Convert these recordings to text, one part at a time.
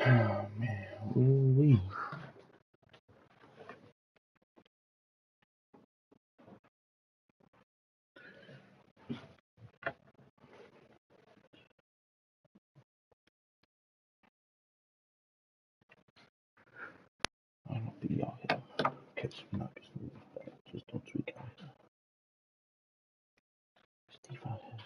Oh man, ooh-wee. I don't be out here. Catch some nuggets. Just don't tweak out here. Steve out here.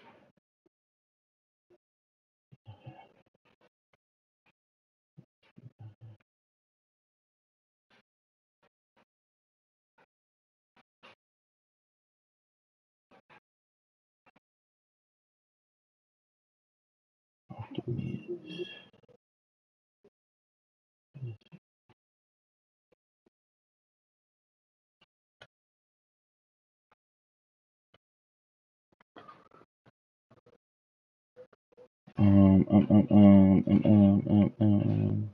Off the mid. Um, um, um, um, um, um, um, um.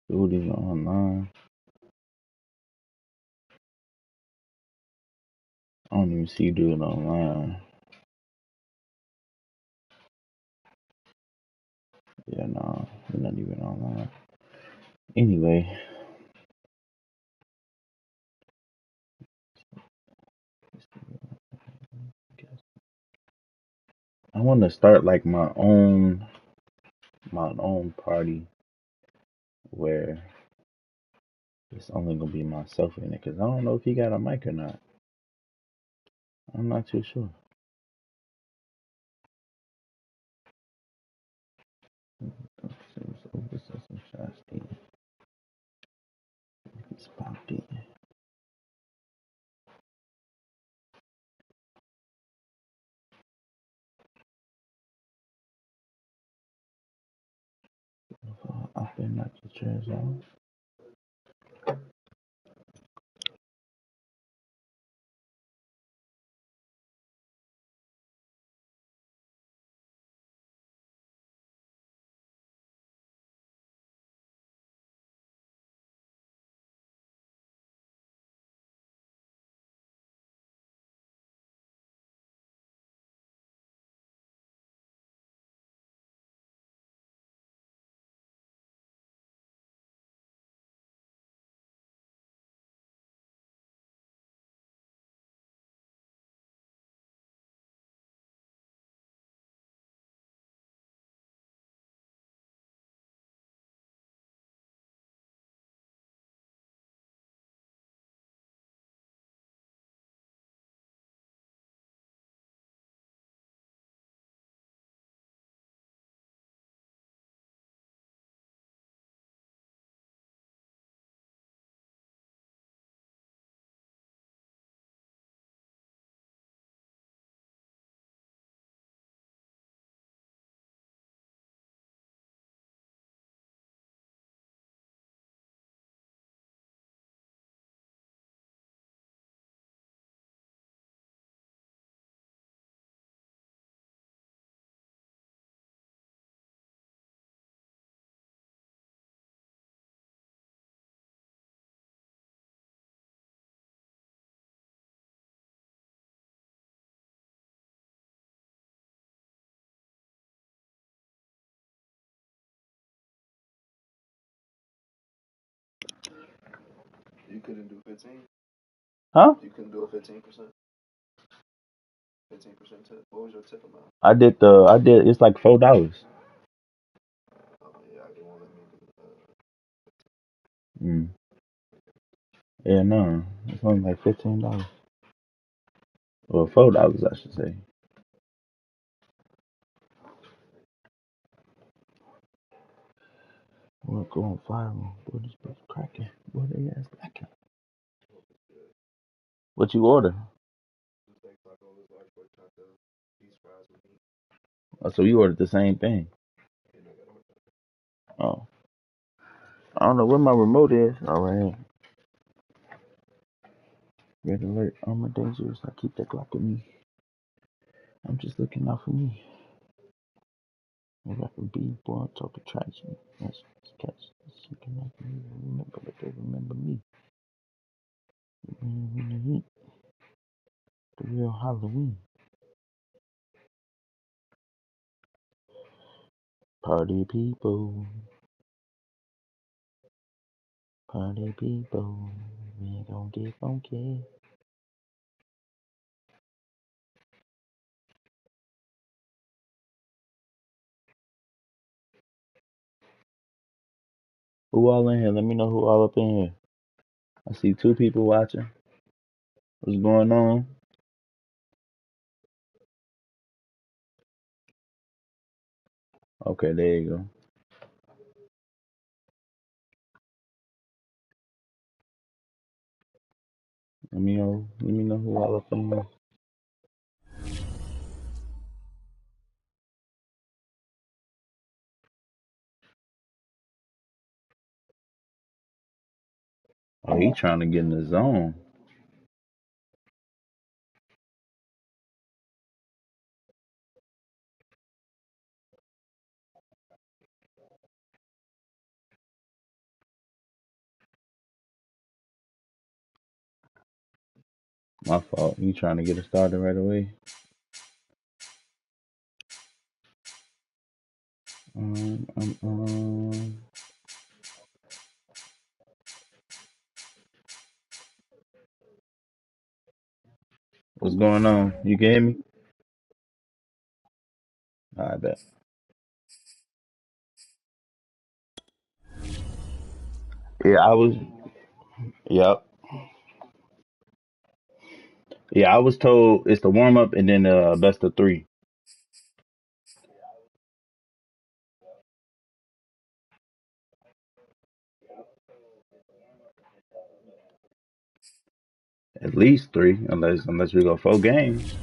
Dude online. I don't even see dude online. Yeah, nah, we're not even online. Anyway, I want to start like my own party where it's only gonna be myself in it, cause I don't know if he got a mic or not. I'm not too sure. He's popped in. I've been at the chairs on. You couldn't do 15? Huh? You couldn't do a 15%? 15% tip? What was your tip amount? I did. It's like $4. Oh, yeah, I didn't want to let me do Mm. Yeah, no, it's only like $15. Well, $4, I should say. We're going viral. Boy, this bitch cracking. Boy, they ass cracking. What you order? two steak tacos, large pork tacos, cheese fries with meat. Oh, so you ordered the same thing? And I got all that. Oh, I don't know where my remote is. All right. Red alert. Armor dangerous. I keep that Glock with me. I'm just looking out for me. If I can be born, talk to trash me. That's catch. You can like me. Remember that they remember me. The real Halloween. Party people, party people, we gon' get funky. Who all in here? Let me know who all up in here. I see 2 people watching. What's going on? Okay, there you go. Let me know who all up in here. Oh, he trying to get in the zone. My fault. You trying to get it started right away? Um, um, um. What's going on? You can hear me? I bet. Yeah, I was. Yep. Yeah, I was told it's the warm up and then best of 3. At least 3, unless we go 4 games.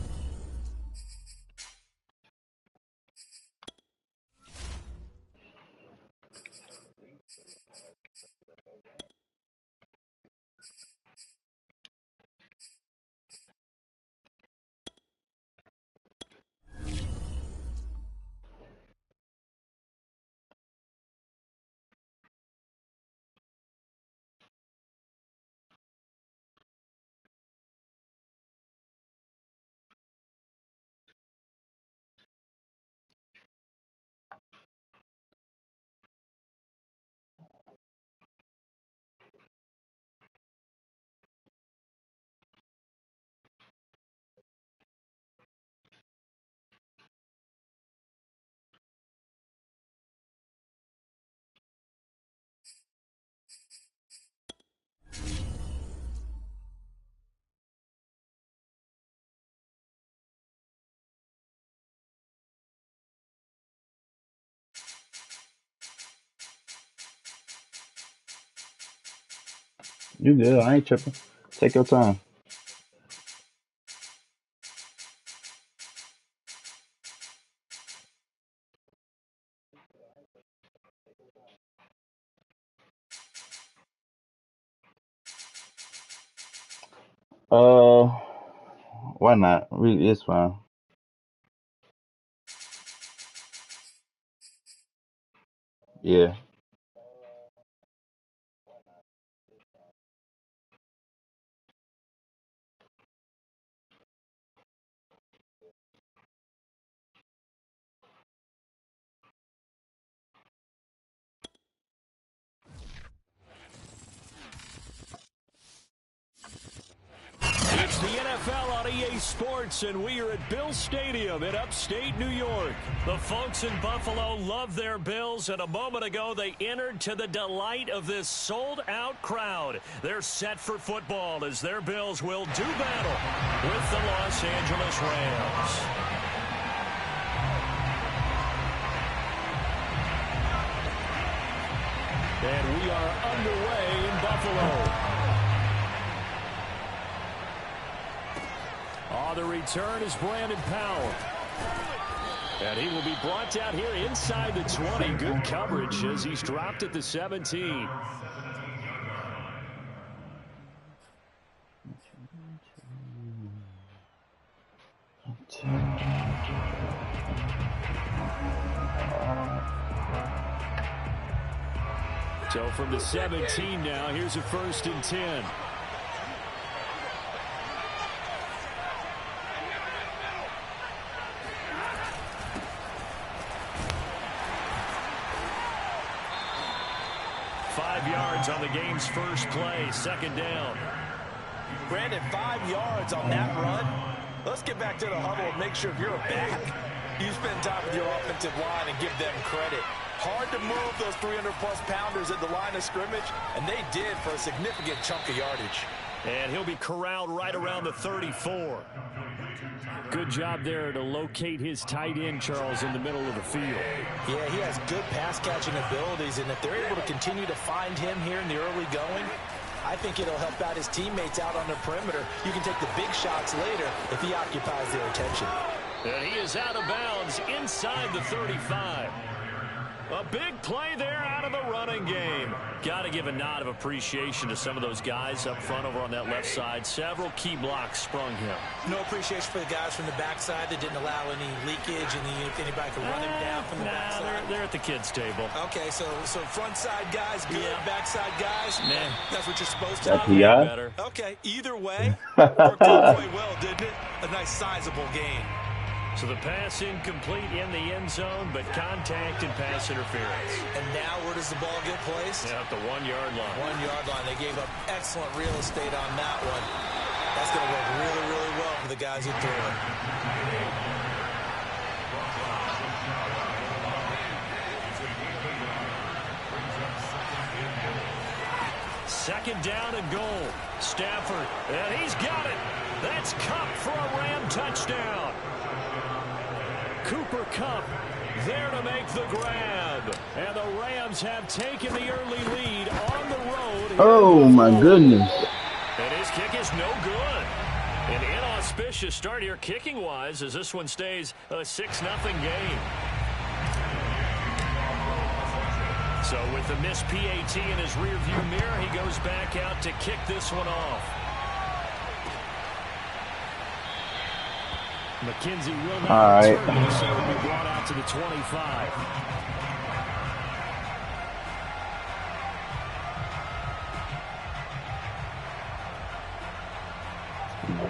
You good? I ain't tripping. Take your time. Uh, why not? It's fine. Yeah. It's the NFL on EA Sports, and we are at Bill Stadium in upstate New York. The folks in Buffalo love their Bills, and a moment ago they entered to the delight of this sold-out crowd. They're set for football as their Bills will do battle with the Los Angeles Rams. And we are underway in Buffalo. On the return is Brandon Powell. And he will be brought down here inside the 20. Good coverage as he's dropped at the 17. So from the 17 now, here's a 1st and 10. yards on the game's first play, second down. Brandon, 5 yards on that run. Let's get back to the huddle and make sure if you're a back, you spend time with your offensive line and give them credit. Hard to move those 300-plus pounders at the line of scrimmage, and they did for a significant chunk of yardage. And he'll be corralled right around the 34. Good job there to locate his tight end, Charles, in the middle of the field. Yeah, he has good pass-catching abilities, and if they're able to continue to find him here in the early going, I think it'll help out his teammates out on the perimeter. You can take the big shots later if he occupies their attention. And he is out of bounds inside the 35. A big play there out of the running game. Got to give a nod of appreciation to some of those guys up front over on that left side. Several key blocks sprung him. No appreciation for the guys from the backside that didn't allow any leakage, and if anybody could run him down from the backside. They're at the kids' table. Okay, so front side guys good, backside guys, man, that's what you're supposed to do. Better. Okay, either way, worked out quite well, didn't it? A nice sizable gain. So the pass incomplete in the end zone, but contact and pass interference. And now where does the ball get placed? Yeah, at the 1-yard line. 1-yard line. They gave up excellent real estate on that one. That's going to work really, really well for the guys who threw it. Second down and goal. Stafford, and he's got it. That's Kupp for a Ram touchdown. Cooper Kupp there to make the grab. And the Rams have taken the early lead on the road. Oh, my goodness. And his kick is no good. An inauspicious start here kicking-wise as this one stays a 6-0 game. So with the missed PAT in his rearview mirror, he goes back out to kick this one off. McKenzie will not return, so will be brought out to the 25.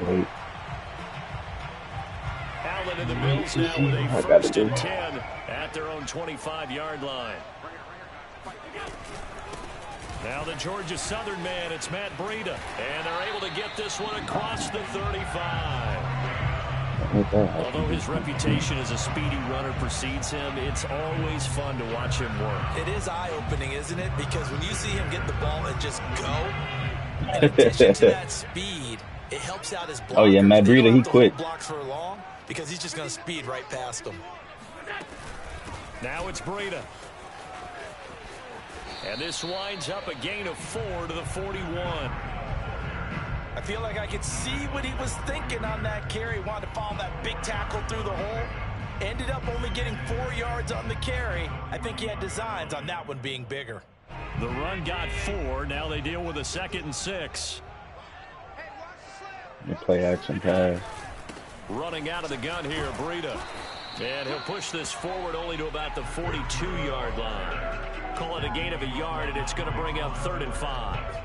Wait. Allen and the Bills now with a 1st and 10 at their own 25-yard line. Now the Georgia Southern man, it's Matt Breida. And they're able to get this one across the 35. Although his reputation as a speedy runner precedes him, it's always fun to watch him work. It is eye-opening, isn't it? Because when you see him get the ball and just go, in addition to that speed, it helps out his blockers. Oh, yeah, Matt Breida, he quit. Blocks for long because he's just going to speed right past them. Now it's Breida. And this winds up a gain of 4 to the 41. I feel like I could see what he was thinking on that carry. Wanted to follow that big tackle through the hole. Ended up only getting 4 yards on the carry. I think he had designs on that one being bigger. The run got 4. Now they deal with a 2nd and 6. The play action pass. Running out of the gun here, Breida. And he'll push this forward only to about the 42-yard line. Call it a gain of a yard, and it's going to bring up 3rd and 5.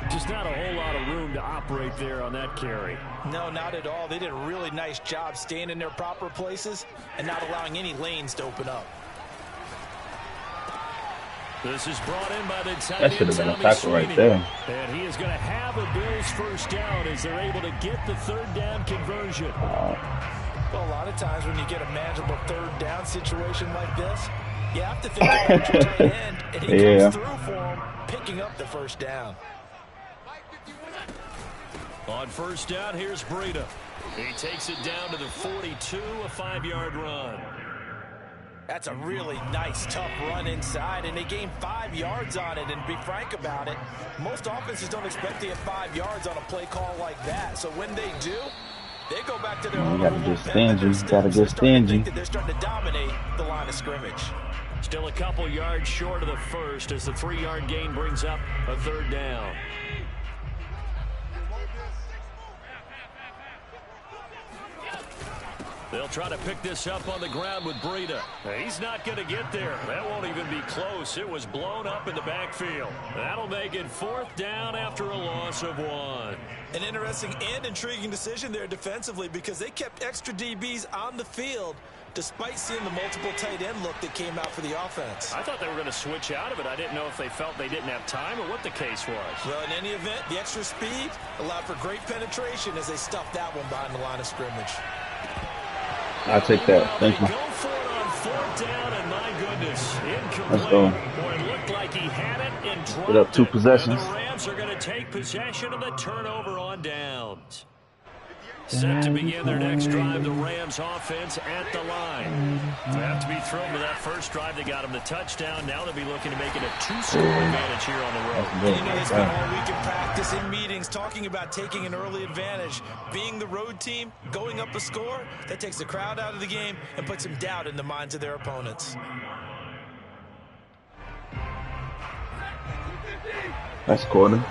Just not a whole lot of room to operate there on that carry. No, not at all. They did a really nice job staying in their proper places and not allowing any lanes to open up. This is brought in by the tight end. That should have been a tackle right there. And he is going to have a Bills 1st down as they're able to get the 3rd down conversion. Well, a lot of times when you get a manageable 3rd down situation like this, you have to think about your tight end, and he comes through for him, picking up the 1st down. On 1st down, here's Breida. He takes it down to the 42, a 5-yard run. That's a really nice, tough run inside, and they gained 5 yards on it. And to be frank about it, most offenses don't expect to get 5 yards on a play call like that. So when they do, they go back to their own. You gotta get stingy. You gotta get stingy. They're starting to dominate the line of scrimmage. Still a couple yards short of the 1st as the 3-yard gain brings up a 3rd down. They'll try to pick this up on the ground with Breida. He's not going to get there. That won't even be close. It was blown up in the backfield. That'll make it 4th down after a loss of 1. An interesting and intriguing decision there defensively because they kept extra DBs on the field despite seeing the multiple tight end look that came out for the offense. I thought they were going to switch out of it. I didn't know if they felt they didn't have time or what the case was. Well, in any event, the extra speed allowed for great penetration as they stuffed that one behind the line of scrimmage. I'll take that. Thank you. Go for it on 4th down, and my goodness, incomplete. Let's go. Boy, it looked like he had it and dropped Put up 2 possessions. And the Rams are going to take possession of the turnover on downs. Set to begin their next drive, the Rams offense at the line. They have to be thrilled with that first drive. They got them the touchdown. Now they'll be looking to make it a 2-score advantage here on the road. And you know, they spent all week in practice, in meetings, talking about taking an early advantage. Being the road team, going up a score, that takes the crowd out of the game and puts some doubt in the minds of their opponents. That's quarter.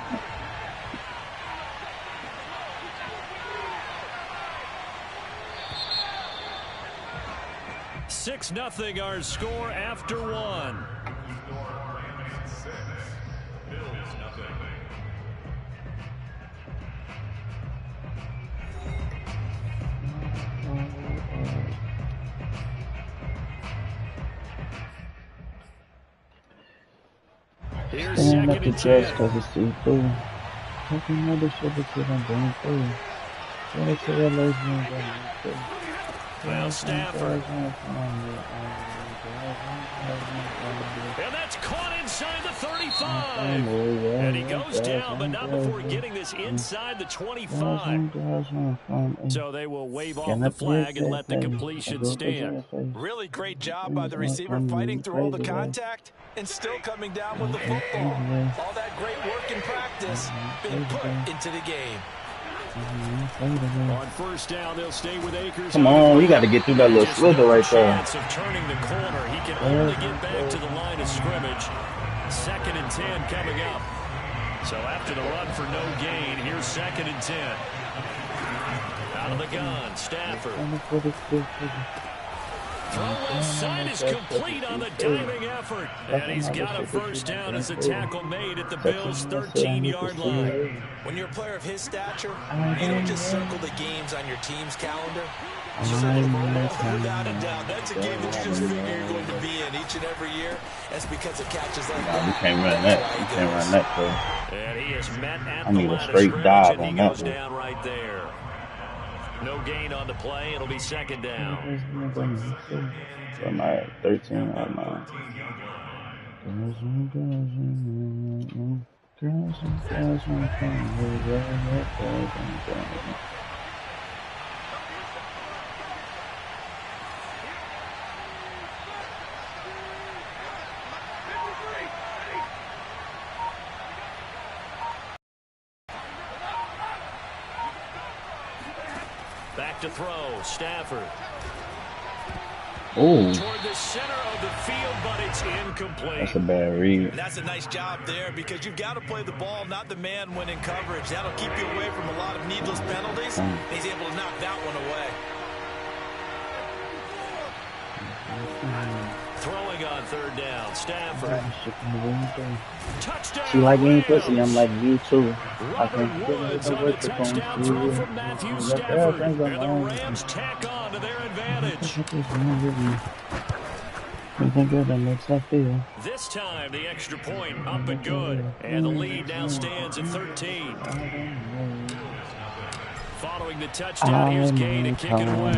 Six 0 our score after 1. Here's Stand up 2nd the and chest 10. because it's too through. Taking another shit that you're going through. Get it to the last one going through. Well, Stafford. And that's caught inside the 35. And he goes down, but not before getting this inside the 25. So they will wave off the flag and let the completion stand. Really great job by the receiver fighting through all the contact and still coming down with the football. All that great work in practice being put into the game. On 1st down, they'll stay with Akers. Come on, you got to get through that little slither right there. Chance of turning the corner. He can only get back to the line of scrimmage. 2nd and 10 coming up. So after the run for no gain, here's 2nd and 10. Out of the gun, Stafford. Throw left side is complete on the diving effort. And he's got a 1st down as the tackle made at the Bills' 13-yard line. When you're a player of his stature, you don't just circle the games on your team's calendar. You circle them all without a doubt. That's a game that you just figure you're going to be in each and every year. That's because it catches like that. You can't run that. You can't run that, bro. And he is met at I the need a line of straight scrimmage, dive and he on that goes one. down right there. No gain on the play. It'll be 2nd down. I'm at 13. I'm Back to throw, Stafford. Oh, Toward the center of the field, but it's incomplete. that's a bad read. And that's a nice job there because you've got to play the ball, not the man when in coverage. That'll keep you away from a lot of needless penalties. He's able to knock that one away. Throwing on 3rd down, Stafford. Touchdown. She like me pussy, I'm like you too. I Robert can Woods on the touchdown throw from Matthew Stafford. And the Rams tack on to their advantage. This time, the extra point up and good. And the lead now stands at 13. Following the touchdown, here's Gay to kick it away.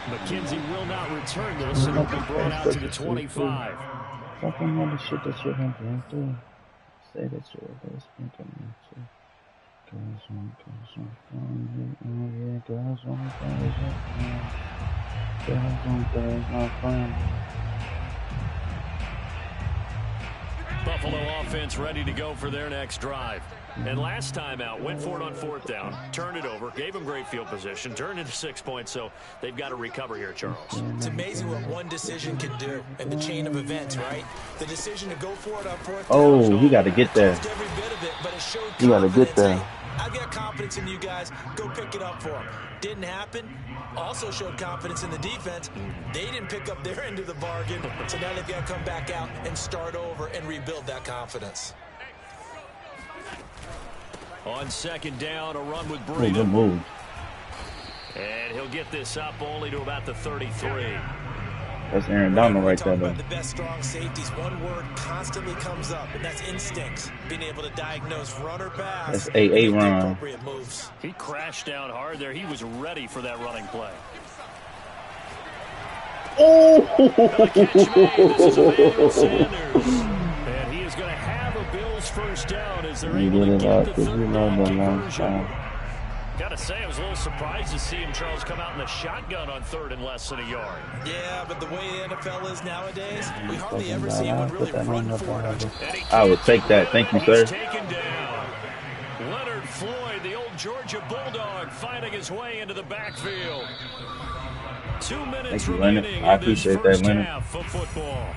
McKenzie will not return this, and it'll be brought out to the 25. Fucking all the shit that you're going through. Say that you're best thinking. Girls want fun. Buffalo offense ready to go for their next drive. And last time out, went for it on 4th down, turned it over, gave them great field position, turned into 6 points, so they've got to recover here, Charles. It's amazing what one decision can do in the chain of events, right? The decision to go for it on 4th down. Oh, you got to get there. Every bit of it, but it showed You gotta get confidence. there. Hey, I've got confidence in you guys. Go pick it up for them. Didn't happen. Also showed confidence in the defense. They didn't pick up their end of the bargain, so now they've got to come back out and start over and rebuild that confidence. On second down, a run with Good Breida. move. And he'll get this up only to about the 33. That's Aaron Donald right there, though. The best strong safeties, one word constantly comes up, and that's instincts. Being able to diagnose run or pass. That's AA run. Appropriate moves. He crashed down hard there. He was ready for that running play. Oh! This is Emmanuel Sanders. And he is going to have a Bills first down as they're able to get the third down conversion. Got to say, I was a little surprised to see him, Charles, come out in the shotgun on third and less than a yard. Yeah, but the way the NFL is nowadays, we hardly ever see anyone really run for it. I would take that. Thank you, sir. He's taken down. Leonard Floyd, the old Georgia Bulldog, finding his way into the backfield. 2 minutes Thank you, Leonard. remaining I in this appreciate first that, Leonard. half of football.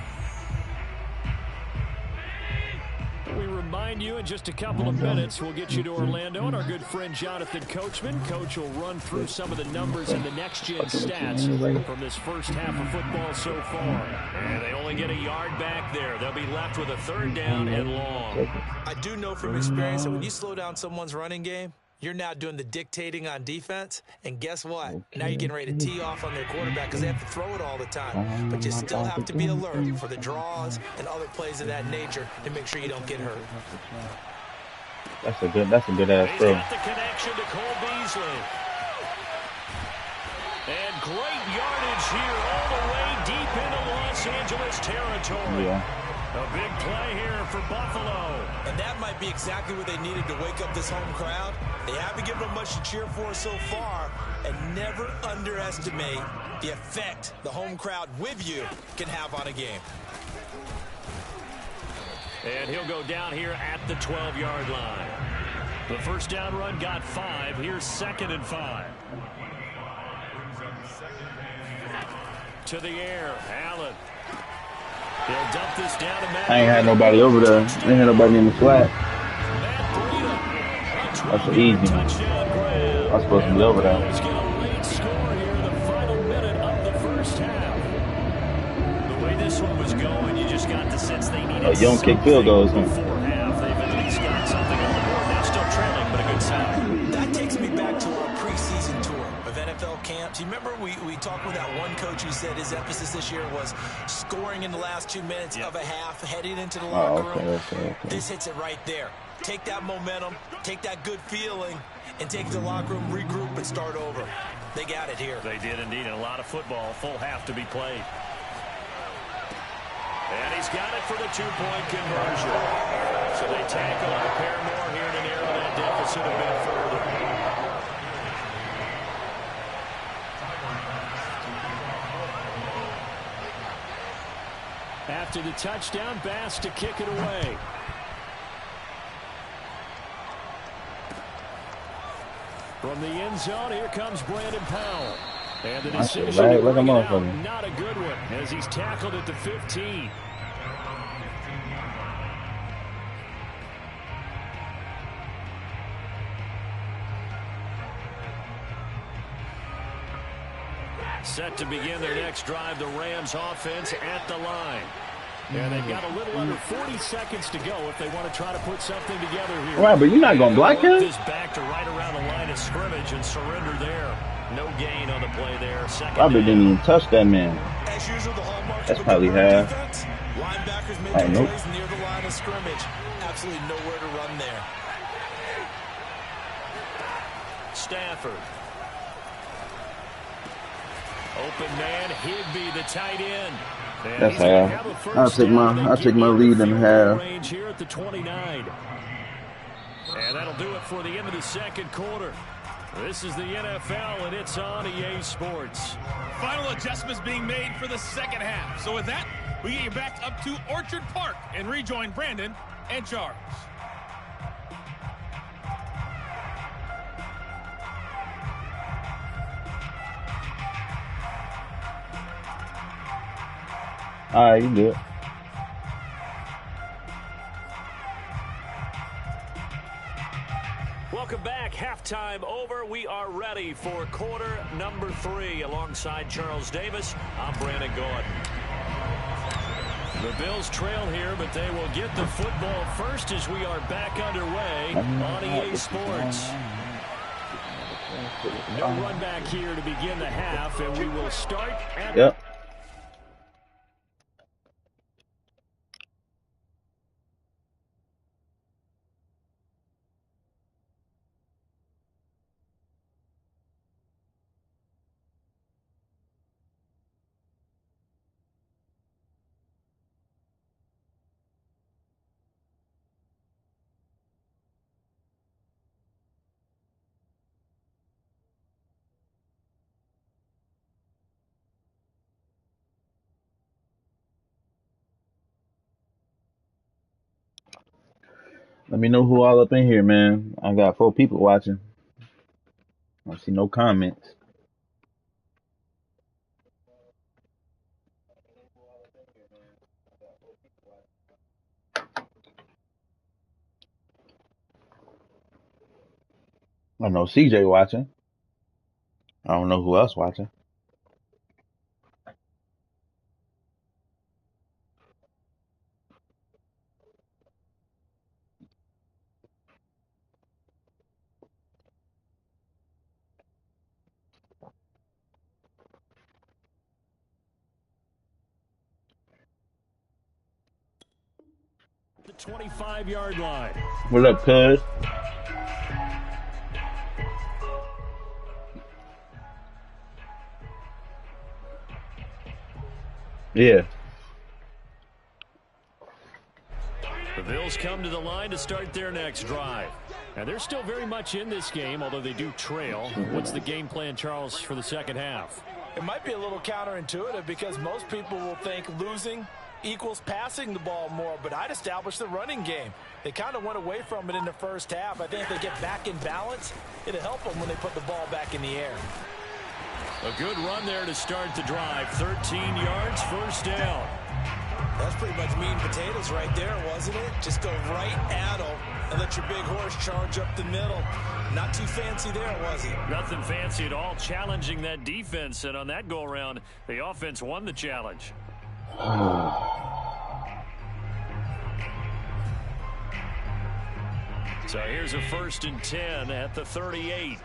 We remind you in just a couple of minutes, we'll get you to Orlando and our good friend Jonathan Coachman. Coach will run through some of the numbers and the next-gen stats from this first half of football so far. And they only get a yard back there. They'll be left with a third down and long. I do know from experience that when you slow down someone's running game, you're now doing the dictating on defense, and guess what? Now you're getting ready to tee off on their quarterback because they have to throw it all the time. But you still have to be alert for the draws and other plays of that nature to make sure you don't get hurt. That's a good ass He's throw. got the connection to Cole Beasley. And great yardage here all the way deep into Los Angeles territory. Yeah. A big play here for Buffalo. And that might be exactly what they needed to wake up this home crowd. They haven't given them much to cheer for so far, and never underestimate the effect the home crowd with you can have on a game. And he'll go down here at the 12-yard line. The first down run got 5. Here's 2nd and 5. To the air, Allen. He'll dump this down to Matt. I ain't had nobody over there. I ain't had nobody in the flat. That's an easy one. I'm supposed to be over there. Let's get a late score here in the final minute of the first half. The way this one was going, you just got the sense they needed You don't kick field goals, huh? before half. They've at least got something on the board. Now still trailing, but a good sign. That takes me back to our preseason tour of NFL camps. You remember we talked with that one coach who said his emphasis this year was scoring in the last 2 minutes of a half, heading into the locker room. Okay. This hits it right there. Take that momentum, take that good feeling, and take it to the locker room, regroup, and start over. They got it here. They did indeed, and a lot of football, full half to be played. And he's got it for the 2-point conversion. So they tackle and a pair more here to narrow that deficit a bit further. After the touchdown, Bass to kick it away. From the end zone, here comes Brandon Powell. And the decision to bring it out, not a good one, as he's tackled at the 15. Set to begin their next drive, the Rams offense at the line. And they've got a little under 40 seconds to go if they want to try to put something together here. Right, but you're not going to block him? This back to right around the line of scrimmage and surrender there. No gain on the play there. Second Probably down. didn't even touch that man. As usual, the hallmarks That's of a probably good half. defense. Linebackers making nope. plays near the line of scrimmage. Absolutely nowhere to run there. Stafford. Open man, Higbee, the tight end. And That's he's gonna half. have a first I'll take down. my- They I'll take give my you lead the in field half. goal range here at the 29. And that'll do it for the end of the second quarter. This is the NFL, and it's on EA Sports. Final adjustments being made for the second half. So with that, we get you back up to Orchard Park and rejoin Brandon and Charles. All right, you good. Welcome back. Halftime over. We are ready for quarter number 3. Alongside Charles Davis, I'm Brandon Gordon. The Bills trail here, but they will get the football first as we are back underway on EA Sports. No run back here to begin the half, and we will start at... Yep. Let me know who all up in here, man. I got 4 people watching. I don't see no comments. I know CJ watching. I don't know who else watching. The 25-yard line. What up, cuz? Yeah. The Bills come to the line to start their next drive. And they're still very much in this game, although they do trail. What's the game plan, Charles, for the second half? It might be a little counterintuitive because most people will think losing equals passing the ball more, but I'd establish the running game. They kind of went away from it in the first half. I think if they get back in balance, it'll help them when they put the ball back in the air. A good run there to start the drive. 13 yards, first down. That's pretty much meat and potatoes right there, wasn't it? Just go right at them and let your big horse charge up the middle. Not too fancy there, was it? Nothing fancy at all, challenging that defense. And on that go-around, the offense won the challenge. So here's a 1st and 10 at the 38.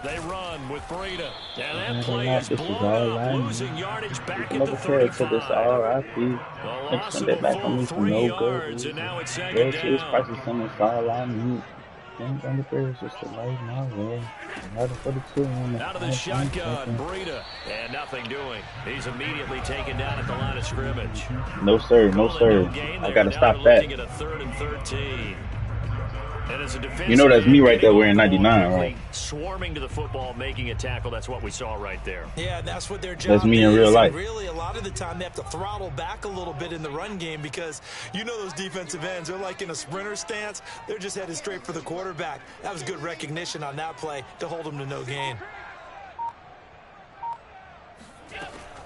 They run with Breida. And that play is blown up, losing yardage back at the 35. This RIP. The loss of a full 3 yards, and now it's second down. Out of the shotgun, Breida. And nothing doing. He's immediately taken down at the line of scrimmage. No, sir. No, sir. I got to stop that. Looking at a 3rd and 13. And as a you know that's me right there wearing 99, right? Swarming to the football, making a tackle. That's what we saw right there. Yeah, that's what their job is. That's me in real life. Really, a lot of the time they have to throttle back a little bit in the run game because you know those defensive ends, they're like in a sprinter stance. They're just headed straight for the quarterback. That was good recognition on that play to hold them to no gain.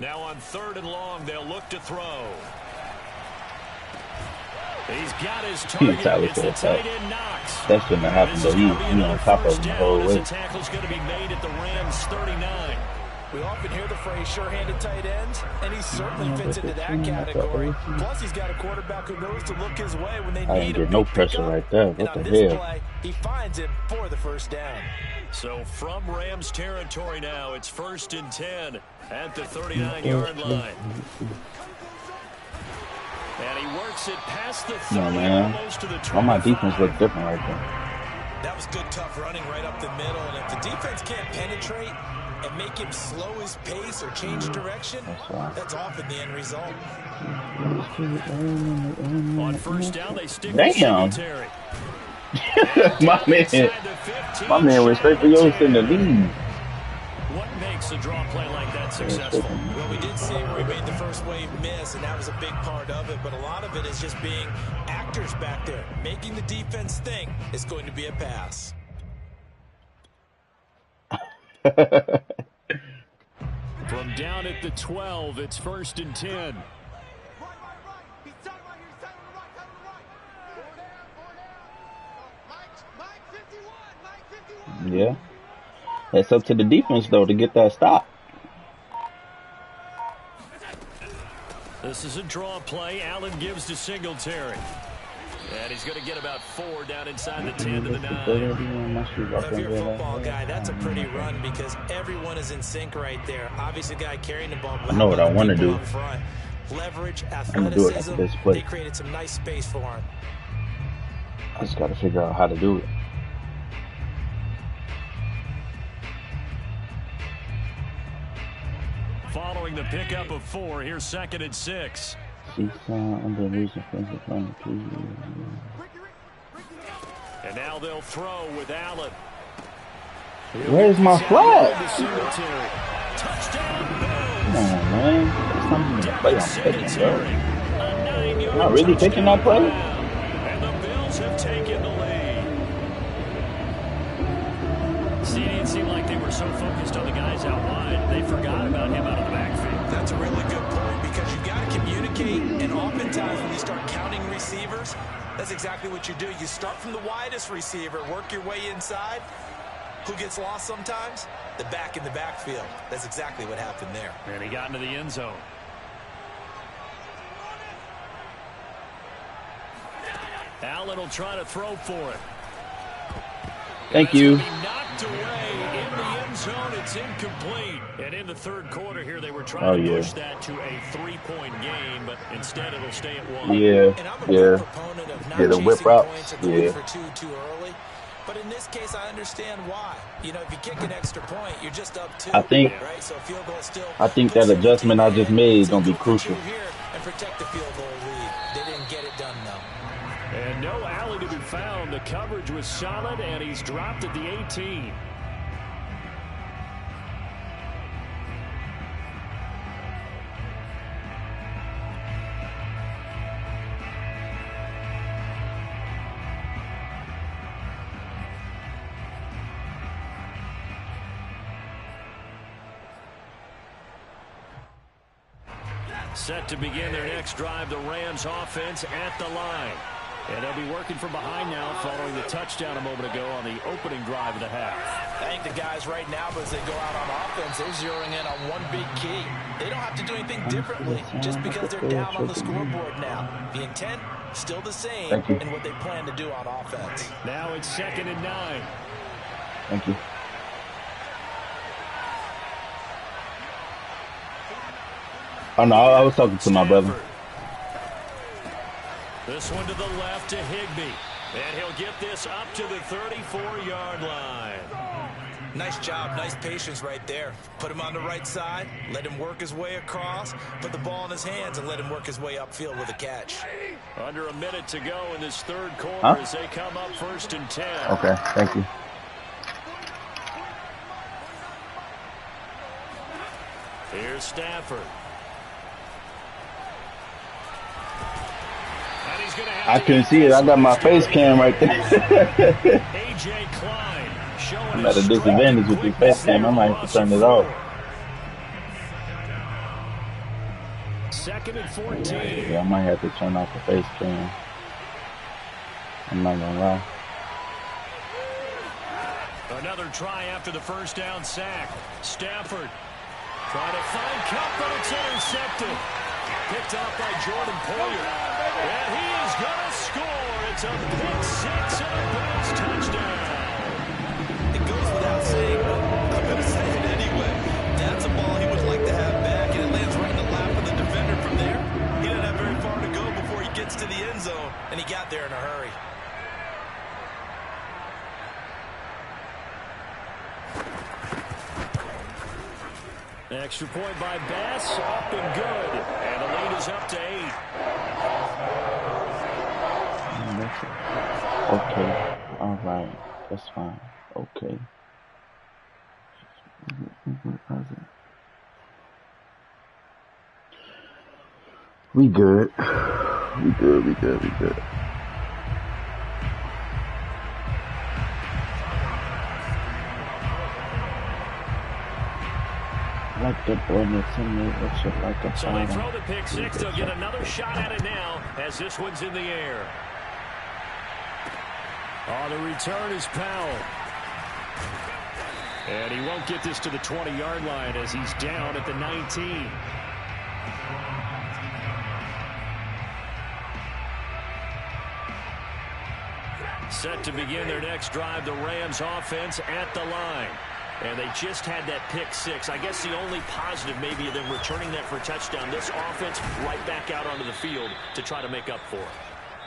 Now on 3rd and long, they'll look to throw. He's got his target. It's the tight end Knox. That's going to happen, though. He's on top of him the whole way. The tackle's going to be made at the Rams 39. We often hear the phrase sure-handed tight ends, and he certainly fits into that category. Plus, he's got a quarterback who knows to look his way when they need him. No pressure right there. What the hell? Play, he finds him for the first down. So from Rams territory now, it's 1st and 10 at the 39-yard line. And he works it past the 30, almost to the 25. All my defense look different right there. That was good, tough running right up the middle. And if the defense can't penetrate and make him slow his pace or change direction, that's often the end result. On 1st down, they stick with Singletary. my man went straight for yours in the lead. What makes a draw play like that successful? Well, we did see where he made the first wave miss, and that was a big part of it. But a lot of it is just being actors back there, making the defense think it's going to be a pass. From down at the 12, it's 1st and 10. Yeah. It's up to the defense, though, to get that stop. This is a draw play. Allen gives to Singletary. And he's going to get about 4 down inside the 10 to the 9. If you're a football guy, that's a pretty run because everyone is in sync right there. Obviously, the guy carrying the ball. I know what I want to do. Leverage, I'm going to do it after this play. They created some nice space for him. I just got to figure out how to do it. Following the pickup of 4, here's 2nd and 6. And now they'll throw with Allen. Where's my flag? Touchdown, Come on, man. It's not even a play I'm taking, bro. Bills. Not really taking that play? And the Bills have taken the lead. See, it seemed like they were so focused on the guys out wide, they forgot about him out of the backfield. That's a really good point because you've got to communicate, and oftentimes when you start counting receivers, that's exactly what you do. You start from the widest receiver, work your way inside. Who gets lost sometimes? The back in the backfield. That's exactly what happened there. And he got into the end zone. Allen will try to throw for it. Thank you. Knocked away in the end zone. It's incomplete. And in the third quarter here, they were trying to push that to a 3-point game, but instead it'll stay at 1. Yeah, and I'm a big proponent of not the whip chasing routes. points or going for too early. But in this case, I understand why. You know, if you kick an extra point, you're just up 2. I think, right? So field goal still that adjustment I just made is going to be crucial. Here and protect the field goal lead. They didn't get it done, though. And no Allen to be found. The coverage was solid, and he's dropped at the 18. Set to begin their next drive, the Rams offense at the line. And they'll be working from behind now following the touchdown a moment ago on the opening drive of the half. I think the guys right now, as they go out on offense, they're zeroing in on one big key. They don't have to do anything differently just because they're down on the scoreboard now. The intent, still the same, and what they plan to do on offense. Now it's 2nd and 9. Thank you. Oh, no, I was talking to my brother. This one to the left to Higbee. And he'll get this up to the 34-yard line. Nice job. Nice patience right there. Put him on the right side. Let him work his way across. Put the ball in his hands and let him work his way upfield with a catch. Under a minute to go in this third quarter as they come up 1st and 10. Okay, thank you. Here's Stafford. I couldn't see it. I got my face cam right there. AJ Klein showing I'm at a disadvantage with this face cam. I might have to turn it off. 2nd and 14. Yeah, I might have to turn off the face cam. I'm not gonna lie. Another try after the first down sack. Stafford trying to find Cup, but it's intercepted. Picked off by Jordan Poyer. And he is going to score. It's a pick 6 and a Bills touchdown. It goes without saying, but I'm going to say it anyway. That's a ball he would like to have back, and it lands right in the lap of the defender from there. He didn't have very far to go before he gets to the end zone, and he got there in a hurry. Extra point by Bass, up and good. And the lead is up to 8. Okay, all right, that's fine. Okay. We good. We good. Like the bonus in me, it's like a So they throw the pick six. They'll get another shot at it now as this one's in the air. Oh, the return is Powell. And he won't get this to the 20-yard line as he's down at the 19. Set to begin their next drive, the Rams offense at the line. And they just had that pick six. I guess the only positive maybe of them returning that for a touchdown. This offense right back out onto the field to try to make up for it.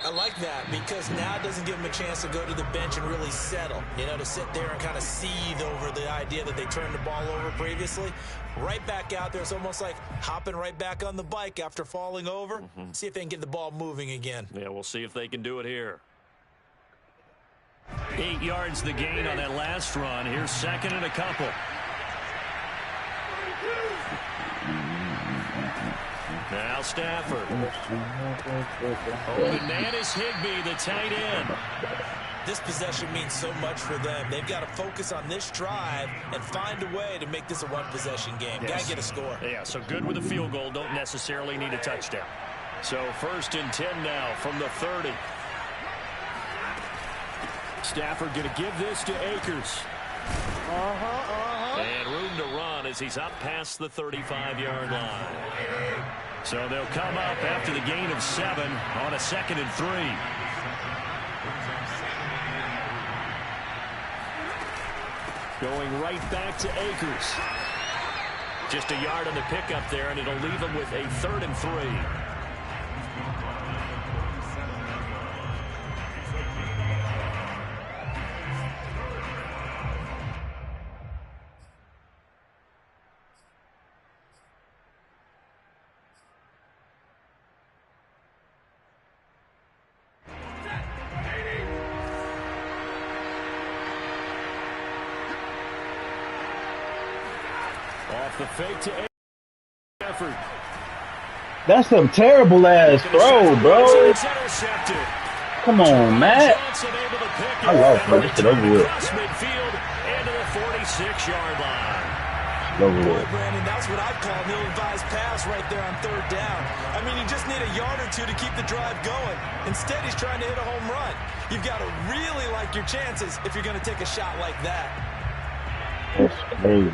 I like that because now it doesn't give them a chance to go to the bench and really settle. You know, to sit there and kind of seethe over the idea that they turned the ball over previously. Right back out there. It's almost like hopping right back on the bike after falling over. See if they can get the ball moving again. Yeah, we'll see if they can do it here. 8 yards the gain on that last run. Here's second and a couple. Now Stafford. Open man is Higbee, the tight end. This possession means so much for them. They've got to focus on this drive and find a way to make this a one-possession game. Yes. Got to get a score. Yeah, so good with a field goal. Don't necessarily need a touchdown. So 1st and 10 now from the 30. Stafford going to give this to Akers. And room to run as he's up past the 35-yard line. So they'll come up after the gain of 7 on a 2nd and 3. Going right back to Akers. Just a yard on the pickup there, and it'll leave him with a 3rd and 3. Off the fake to Stafford. That's a terrible ass throw, bro. Come on, Matt. I lost, bro. This shit over with. Midfield and to the 46-yard line. Boy, Brandon, that's what I'd call an ill-advised pass right there on 3rd down. I mean, you just need a yard or two to keep the drive going. Instead, he's trying to hit a home run. You've got to really like your chances if you're going to take a shot like that. That's crazy.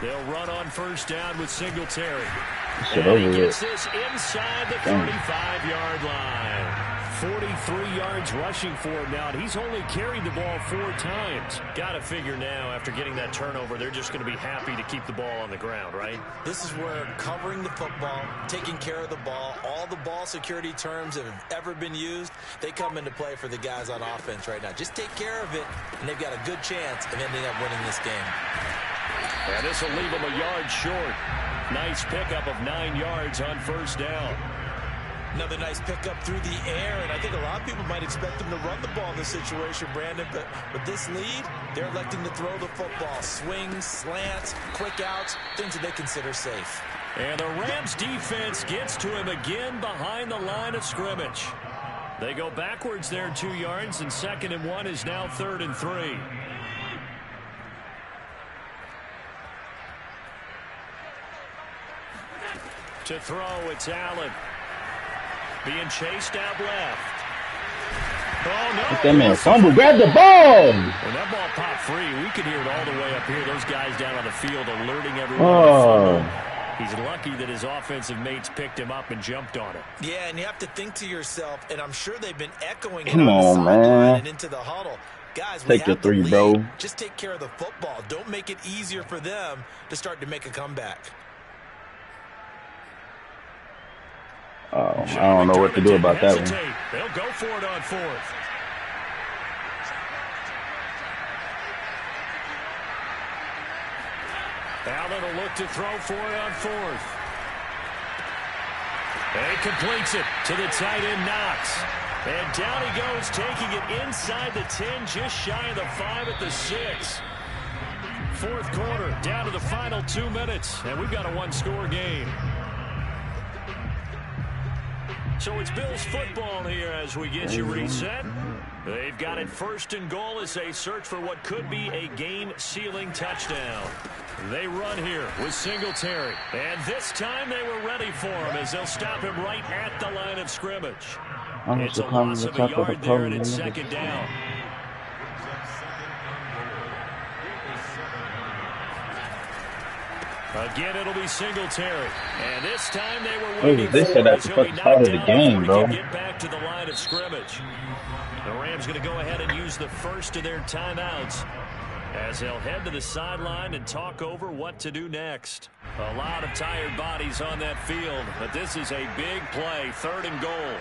They'll run on 1st down with Singletary. And he gets this inside the 35-yard line. 43 yards rushing for him now, and he's only carried the ball 4 times. Got to figure now, after getting that turnover, they're just going to be happy to keep the ball on the ground, right? This is where covering the football, taking care of the ball, all the ball security terms that have ever been used, they come into play for the guys on offense right now. Just take care of it, and they've got a good chance of ending up winning this game. And this will leave him a yard short. Nice pickup of 9 yards on 1st down. Another nice pickup through the air, and I think a lot of people might expect them to run the ball in this situation, Brandon, but with this lead, they're electing to throw the football. Swings, slants, quick outs, things that they consider safe. And the Rams defense gets to him again behind the line of scrimmage. They go backwards there 2 yards, and 2nd and 1 is now 3rd and 3. To throw, it's Allen. Being chased out left. Oh, no. Let that man fumble. Grab the ball. When that ball popped free, we could hear it all the way up here. Those guys down on the field alerting everyone. He's lucky that his offensive mates picked him up and jumped on it. Yeah, and you have to think to yourself, and I'm sure they've been echoing it Come on the on, sideline man. and into the huddle. Guys, we Take your have the 3, lead. bro. Just take care of the football. Don't make it easier for them to start to make a comeback. I don't know what to do about that one. They'll go for it on 4th. Allen will look to throw for it on 4th. And he completes it to the tight end, Knox. And down he goes, taking it inside the 10, just shy of the 5 at the 6. 4th quarter, down to the final 2 minutes, and we've got a 1-score game. So it's Bills football here as we get you reset. They've got it first and goal as they search for what could be a game-sealing touchdown. They run here with Singletary. And this time they were ready for him as they'll stop him right at the line of scrimmage. It's a loss of a yard there, and it's second down. Again, it'll be Singletary. And this time they were waiting They said that's the fucking start of the game, bro. Get back to the line of scrimmage. The Rams going to go ahead and use the first of their timeouts as they'll head to the sideline and talk over what to do next. A lot of tired bodies on that field, but this is a big play, 3rd and goal.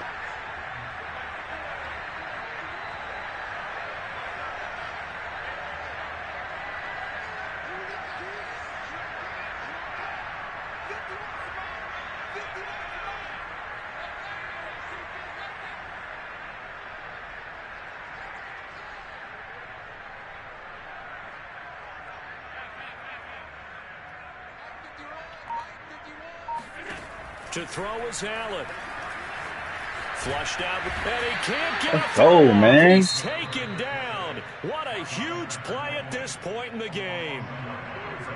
To throw is Allen. Flushed out, and he can't get Let's go, man. He's taken down. What a huge play at this point in the game.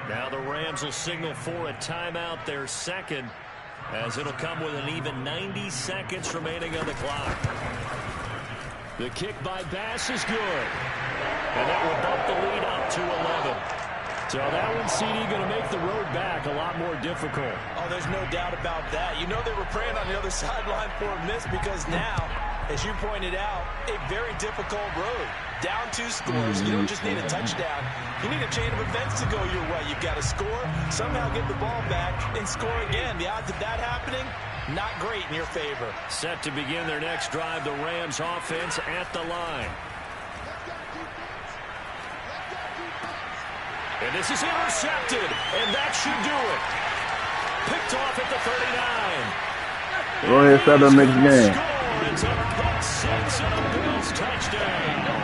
Now the Rams will signal for a timeout, their second, as it'll come with an even 90 seconds remaining on the clock. The kick by Bass is good, and that will bump the lead up to 11. So that one, CD, going to make the road back a lot more difficult. Oh, there's no doubt about that. You know they were praying on the other sideline for a miss because now, as you pointed out, a very difficult road. Down 2 scores. You don't just need a touchdown. You need a chain of events to go your way. You've got to score, somehow get the ball back, and score again. The odds of that happening, not great in your favor. Set to begin their next drive, the Rams offense at the line. And this is intercepted, and that should do it. Picked off at the 39. Go ahead, start the next game. It's a pick six and a Bills touchdown.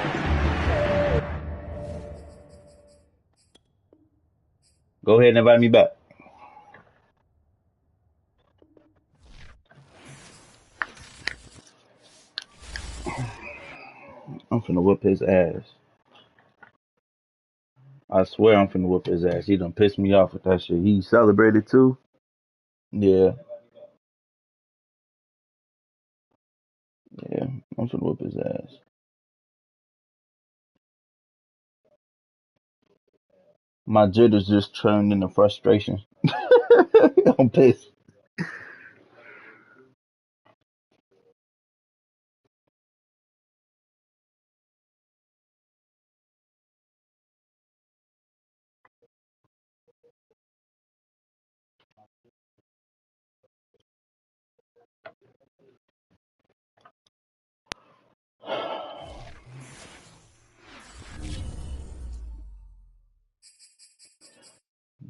Go ahead and invite me back. I'm finna whip his ass. I swear I'm finna whip his ass. He done pissed me off with that shit. He celebrated too. Yeah. Yeah. I'm finna whip his ass. My jitters just turned into frustration. I'm pissed.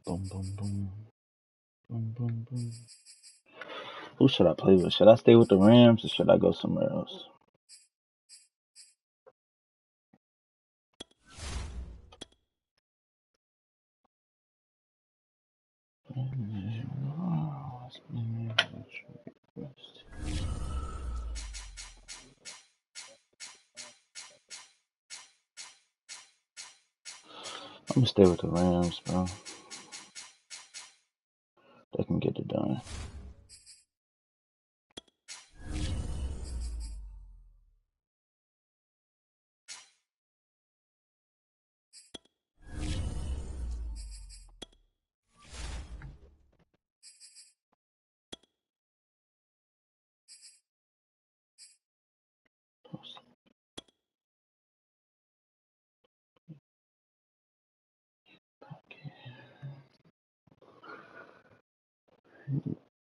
Boom, boom, boom. Boom, boom, boom. Who should I play with? Should I stay with the Rams or should I go somewhere else? I'm gonna stay with the Rams, bro. They can get it done.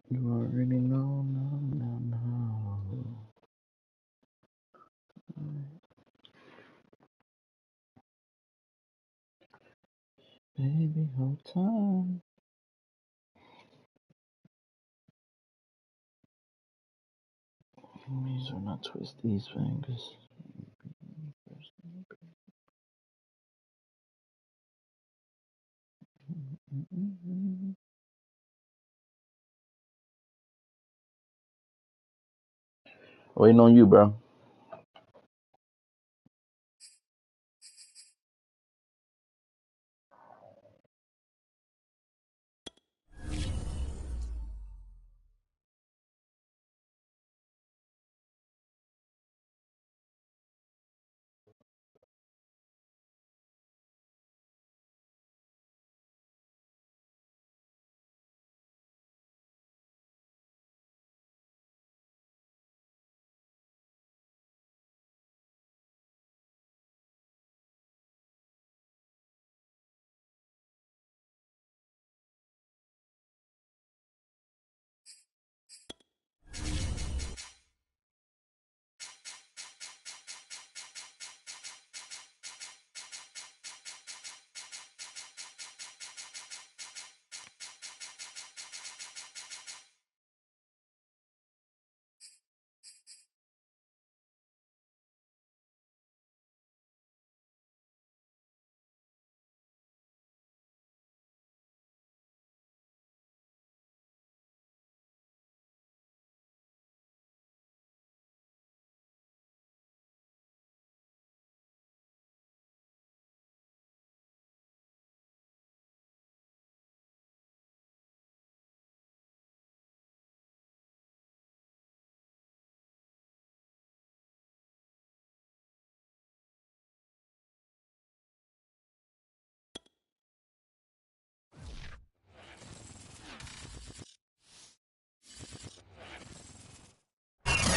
You already know, no. Baby, hold time. These are not twist these fingers. Waiting on you, bro.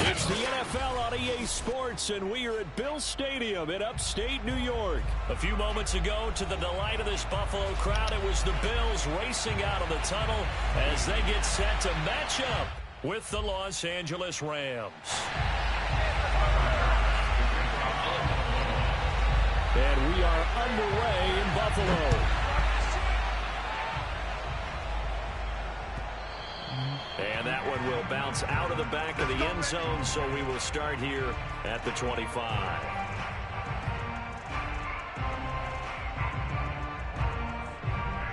It's the NFL on EA Sports, and we are at Bill Stadium in upstate New York. A few moments ago, to the delight of this Buffalo crowd, it was the Bills racing out of the tunnel as they get set to match up with the Los Angeles Rams. And we are underway in Buffalo. And that one will bounce out of the back of the end zone, so we will start here at the 25.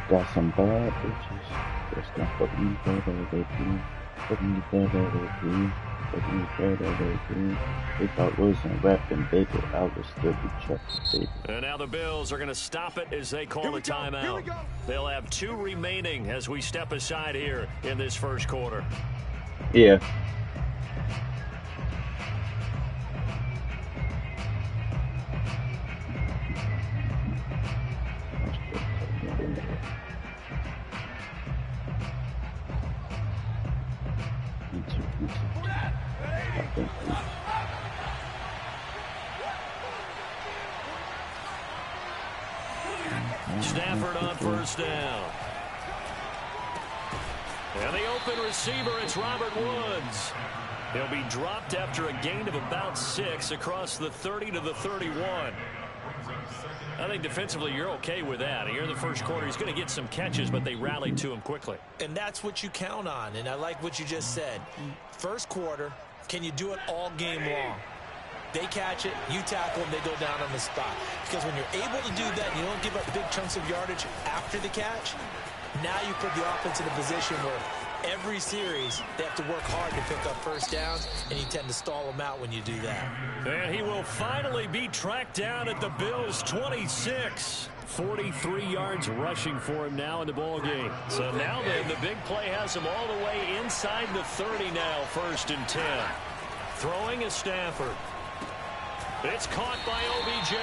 Got some bad bitches. That's not fuck me better, they do. Fuck me better, they do. Fuck me better, they do. If I wasn't rapping, baby, I would still be trapping, baby. And now the Bills are going to stop it as they call the timeout. They'll have 2 remaining as we step aside here in this first quarter. Yeah. Stafford on first down. And the open receiver, it's Robert Woods. He'll be dropped after a gain of about 6 across the 30 to the 31. I think defensively you're okay with that. Here in the first quarter, he's going to get some catches, but they rallied to him quickly. And that's what you count on, and I like what you just said. First quarter, can you do it all game long? They catch it, you tackle them, they go down on the spot. Because when you're able to do that and you don't give up big chunks of yardage after the catch, now you put the offense in a position where every series they have to work hard to pick up first downs, and you tend to stall them out when you do that. And he will finally be tracked down at the Bills' 26. 43 yards rushing for him now in the ball game. So now then, the big play has him all the way inside the 30 now, 1st and 10. Throwing is Stafford. It's caught by OBJ.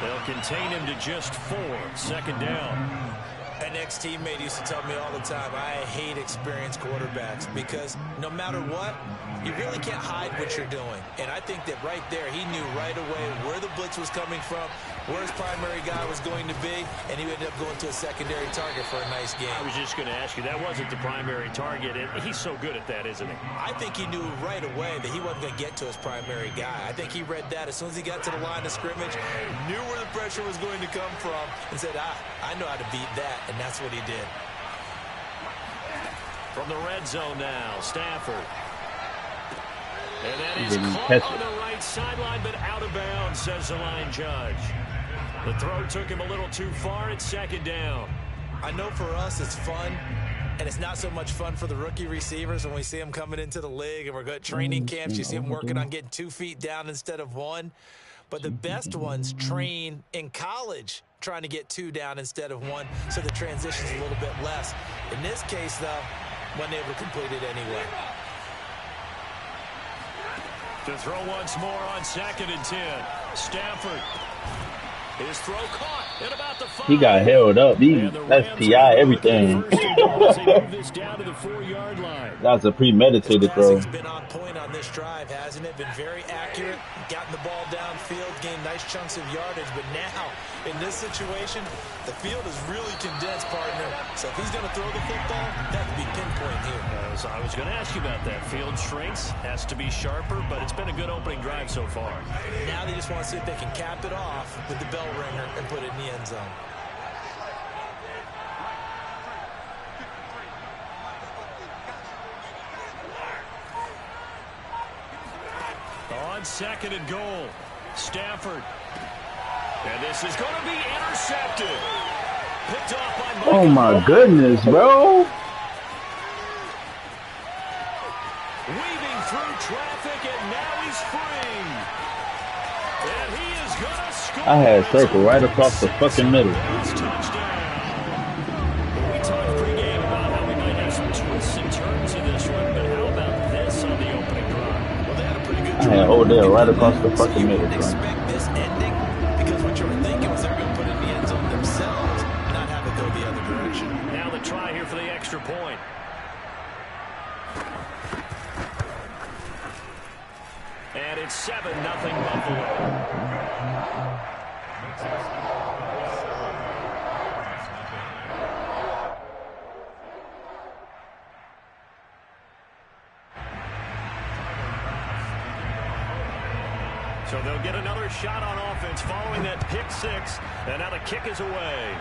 They'll contain him to just 4. 2nd down. An ex-teammate used to tell me all the time, I hate experienced quarterbacks because no matter what, you really can't hide what you're doing. And I think that right there, he knew right away where the blitz was coming from, where his primary guy was going to be, and he ended up going to a secondary target for a nice game. I was just going to ask you, that wasn't the primary target, and he's so good at that, isn't he? I think he knew right away that he wasn't going to get to his primary guy. I think he read that as soon as he got to the line of scrimmage, knew where the pressure was going to come from, and said, I know how to beat that, and that's what he did. From the red zone now, Stafford. And that is caught on the right sideline, but out of bounds, says the line judge. The throw took him a little too far. It's 2nd down. I know for us it's fun And it's not so much fun for the rookie receivers when we see them coming into the league and we're going to training camps. You see them working on getting 2 feet down instead of 1. But the best ones train in college trying to get 2 down instead of 1, so the transition's a little bit less. In this case, though, wasn't able to complete it anyway. To throw once more on 2nd and 10. Stafford. His throw caught at about the 5. He got held up. That's PI everything. That's a premeditated throw. Been on point on this drive, hasn't it? Been very accurate, gotten the ball downfield, gained nice chunks of yardage. But now, in this situation, the field is really condensed, partner. So if he's going to throw the football, that could be pinpoint here. So I was going to ask you about that. Field shrinks, has to be sharper, but it's been a good opening drive so far. Now they just want to see if they can cap it off with the bell ringer and put it in the end zone. On 2nd and goal, Stafford. And this is going to be intercepted. Picked off by Mike. Oh my goodness, bro. Weaving through traffic, and now he's free. And he is going to score. I had circle right across the fucking middle. Touchdown. We talked pregame about how we might have some twists and turns in this one, but how about this on the opening drive? Well, they had a pretty good I had Odell right across the fucking middle, bro. Expect this ending because what you were thinking was they're going to put it in the end zone themselves, not have it go the other direction. Now the try here for the extra point. And it's 7-0 Buffalo. So they'll get another shot on offense following that pick 6. And now the kick is away.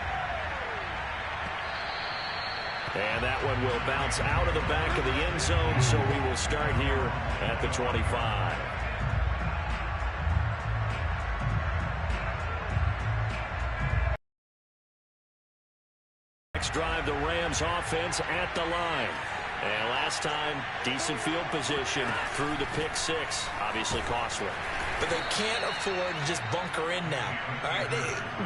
And that one will bounce out of the back of the end zone, so we will start here at the 25. Next drive, the Rams offense at the line. And last time, decent field position through the pick 6. Obviously costly. But they can't afford to just bunker in now. All right,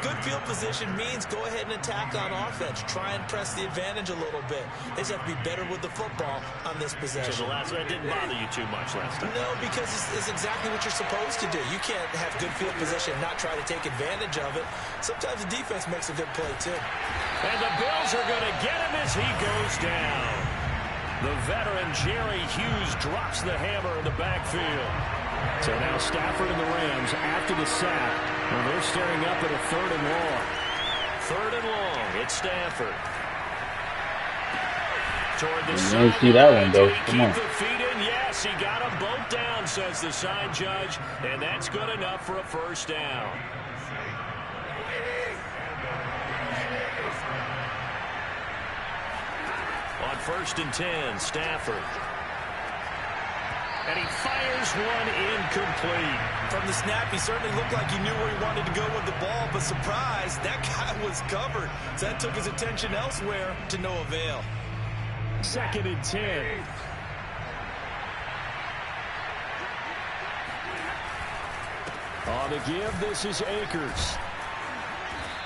good field position means go ahead and attack on offense. Try and press the advantage a little bit. They just have to be better with the football on this possession. So that didn't bother you too much last time. No, because it's exactly what you're supposed to do. You can't have good field position and not try to take advantage of it. Sometimes the defense makes a good play, too. And the Bills are going to get him as he goes down. The veteran Jerry Hughes drops the hammer in the backfield. So now Stafford and the Rams after the sack. Well, they're staring up at a 3rd and long. 3rd and long. It's Stafford. Toward the side. You see that one, though. Come on. Keep the feet in. Yes, he got them both down, says the sign judge. And that's good enough for a first down. On 1st and 10, Stafford. And he fires one incomplete. From the snap, he certainly looked like he knew where he wanted to go with the ball, but surprise, that guy was covered. So that took his attention elsewhere to no avail. 2nd and 10. On the give, this is Akers.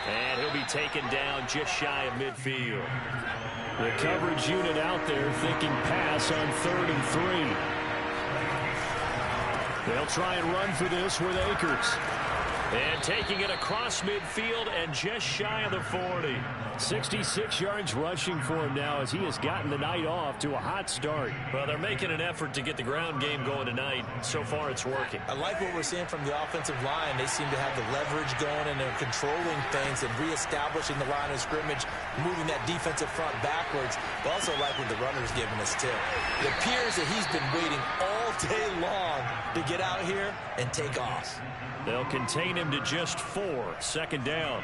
And he'll be taken down just shy of midfield. The coverage unit out there thinking pass on 3rd and 3. They'll try and run for this with Akers. And taking it across midfield and just shy of the 40. 66 yards rushing for him now as he has gotten the night off to a hot start. Well, they're making an effort to get the ground game going tonight. So far, it's working. I like what we're seeing from the offensive line. They seem to have the leverage going, and they're controlling things and reestablishing the line of scrimmage, moving that defensive front backwards. But also like what the runner's giving us, too. It appears that he's been waiting all day long to get out here and take off. They'll contain him to just 4. 2nd down.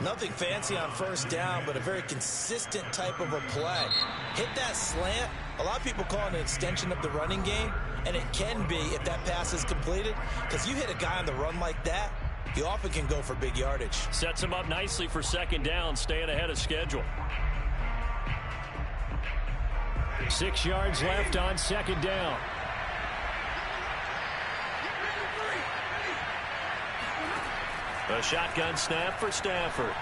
Nothing fancy on 1st down, but a very consistent type of a play. Hit that slant. A lot of people call it an extension of the running game, and it can be if that pass is completed, because you hit a guy on the run like that, you often can go for big yardage. Sets him up nicely for 2nd down, staying ahead of schedule. 6 yards left on second down. A shotgun snap for Stafford.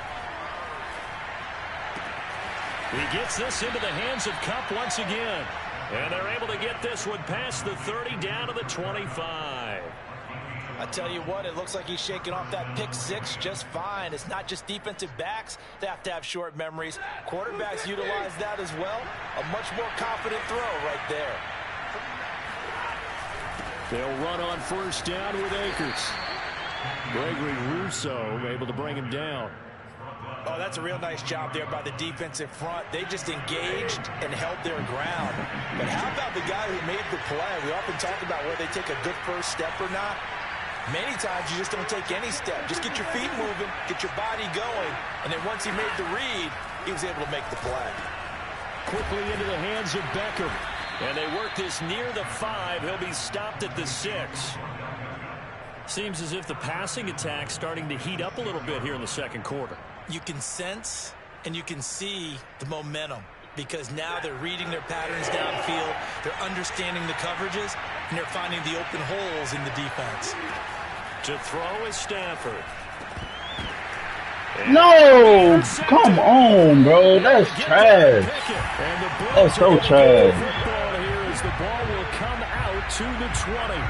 He gets this into the hands of Kupp once again. And they're able to get this one past the 30 down to the 25. I tell you what, it looks like he's shaking off that pick six just fine. It's not just defensive backs that have to have short memories. Quarterbacks utilize that as well. A much more confident throw right there. They'll run on first down with Akers. Gregory Rousseau able to bring him down. Oh, that's a real nice job there by the defensive front. They just engaged and held their ground. But how about the guy who made the play? We often talk about whether they take a good first step or not. Many times you just don't take any step. Just get your feet moving, get your body going, and then once he made the read, he was able to make the play. Quickly into the hands of Beckham. And they work this near the 5. He'll be stopped at the 6. Seems as if the passing attack's starting to heat up a little bit here in the second quarter. You can sense and you can see the momentum because now they're reading their patterns downfield, they're understanding the coverages, and they're finding the open holes in the defense. To throw is Stafford. No! Come on, bro. That's trash. That's so trash. The ball will come out to the 20.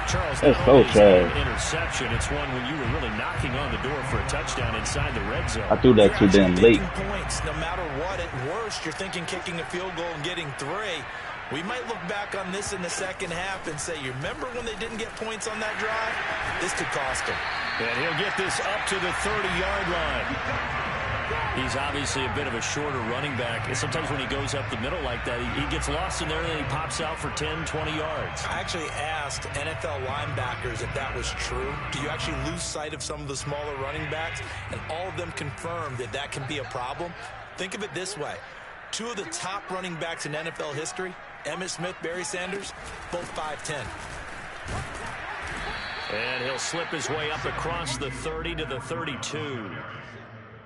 Charles, that's so trash. Interception. It's one when you were really knocking on the door for a touchdown inside the red zone. I threw that too damn late. Points, no matter what, at worst, you're thinking kicking a field goal and getting 3. We might look back on this in the second half and say, you remember when they didn't get points on that drive? This could cost them. And he'll get this up to the 30-yard line. He's obviously a bit of a shorter running back. And sometimes when he goes up the middle like that, he gets lost in there and then he pops out for 10, 20 yards. I actually asked NFL linebackers if that was true. Do you actually lose sight of some of the smaller running backs? And all of them confirmed that that can be a problem. Think of it this way. 2 of the top running backs in NFL history, Emmitt Smith, Barry Sanders, both 5'10". And he'll slip his way up across the 30 to the 32.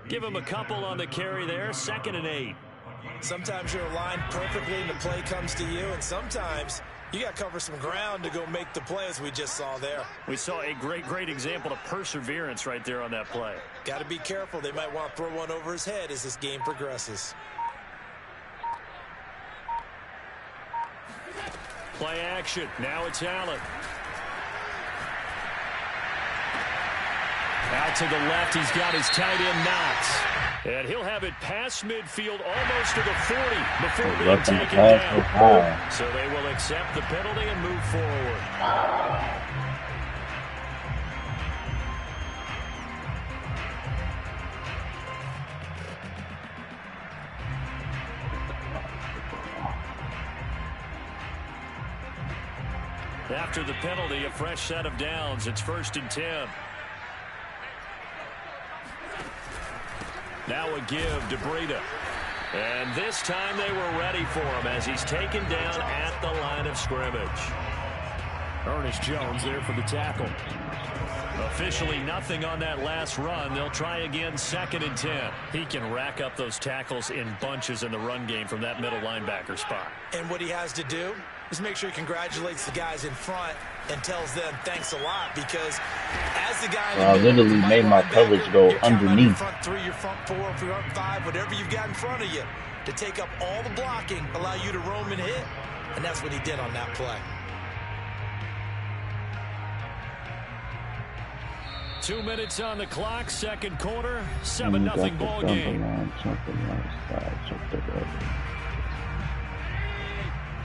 Give him a couple on the carry there, 2nd and 8. Sometimes you're aligned perfectly and the play comes to you, and sometimes you got to cover some ground to go make the play, as we just saw there. We saw a great example of perseverance right there on that play. Got to be careful. They might want to throw one over his head as this game progresses. Play action. Now it's Allen. Out to the left, he's got his tight end Knox. And he'll have it past midfield almost to the 40 before being taken down. So they will accept the penalty and move forward. After the penalty, a fresh set of downs. It's 1st and 10. Now a give to Breida. And this time they were ready for him as he's taken down at the line of scrimmage. Ernest Jones there for the tackle. Officially nothing on that last run. They'll try again 2nd and 10. He can rack up those tackles in bunches in the run game from that middle linebacker spot. And what he has to do is make sure he congratulates the guys in front and tells them thanks a lot, because as the guy I literally made my coverage go underneath. Your front 3, your front 4, your front 5, whatever you've got in front of you to take up all the blocking, allow you to roam and hit, and that's what he did on that play. 2 minutes on the clock, second quarter, 7-0 ball game.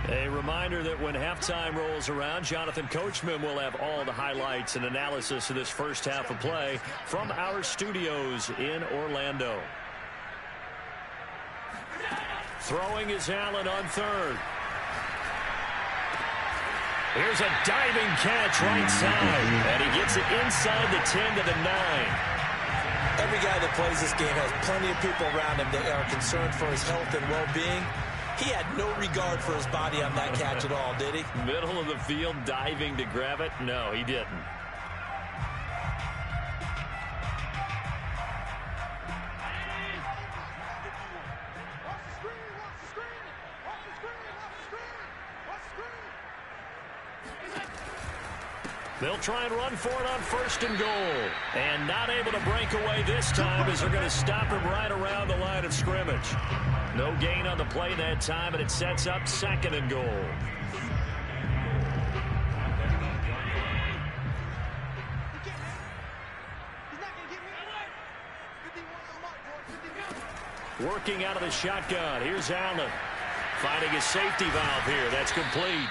A reminder that when halftime rolls around, Jonathan Coachman will have all the highlights and analysis of this first half of play from our studios in Orlando. Throwing is Allen on 3rd. Here's a diving catch right side, and he gets it inside the 10 to the 9. Every guy that plays this game has plenty of people around him that are concerned for his health and well-being. He had no regard for his body on that catch at all, did he? Middle of the field, diving to grab it? No, he didn't. They'll try and run for it on 1st and goal. And not able to break away this time as they're going to stop him right around the line of scrimmage. No gain on the play that time, and it sets up 2nd and goal. Working out of the shotgun. Here's Allen. Finding a safety valve here. That's complete.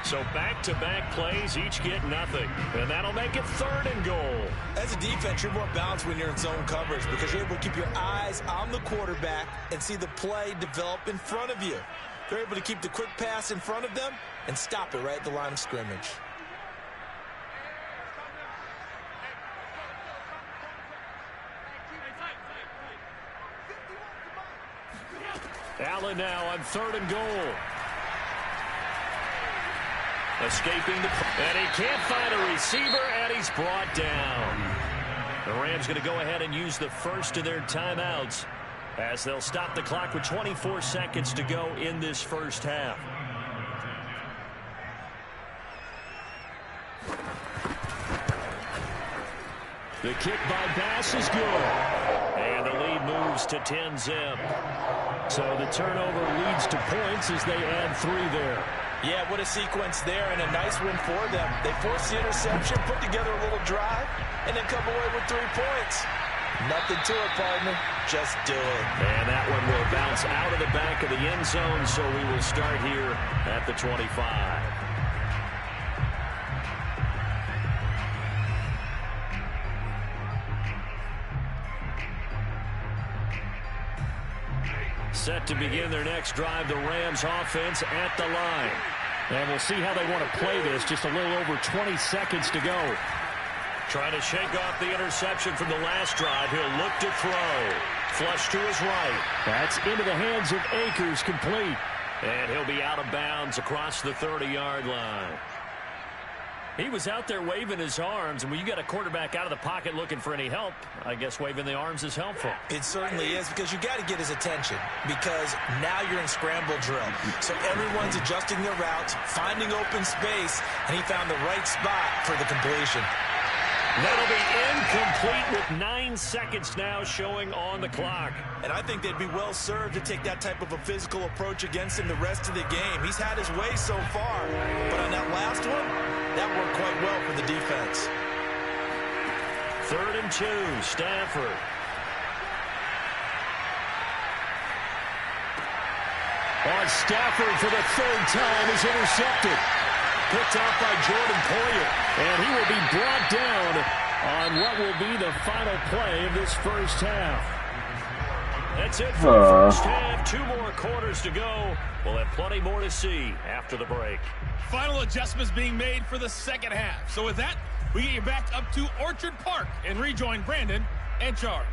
So back-to-back plays, each get nothing. And that'll make it 3rd and goal. As a defense, you're more balanced when you're in zone coverage because you're able to keep your eyes on the quarterback and see the play develop in front of you. They're able to keep the quick pass in front of them and stop it right at the line of scrimmage. Allen now on 3rd and goal. Escaping and he can't find a receiver, and he's brought down. The Rams going to go ahead and use the first of their timeouts as they'll stop the clock with 24 seconds to go in this first half. The kick by Bass is good. And the lead moves to 10-zip. So the turnover leads to points as they add 3 there. Yeah, what a sequence there, and a nice win for them. They forced the interception, put together a little drive, and then come away with 3 points. Nothing to it, partner. Just do it. And that one will bounce out of the back of the end zone, so we will start here at the 25. Set to begin their next drive, the Rams offense at the line. And we'll see how they want to play this. Just a little over 20 seconds to go. Trying to shake off the interception from the last drive. He'll look to throw. Flush to his right. That's into the hands of Akers, complete. And he'll be out of bounds across the 30-yard line. He was out there waving his arms, and when you got a quarterback out of the pocket looking for any help, I guess waving the arms is helpful. It certainly is, because you got to get his attention, because now you're in scramble drill. So everyone's adjusting their routes, finding open space, and he found the right spot for the completion. That'll be incomplete with 9 seconds now showing on the clock. And I think they'd be well served to take that type of a physical approach against him the rest of the game. He's had his way so far, but on that last one, that worked quite well for the defense. 3rd and 2, Stafford. Stafford for the 3rd time is intercepted. Picked off by Jordan Poyer, and he will be brought down on what will be the final play of this first half. That's it for the first half. 2 more quarters to go. We'll have plenty more to see after the break. Final adjustments being made for the second half. So with that, we get you back up to Orchard Park and rejoin Brandon and Charles.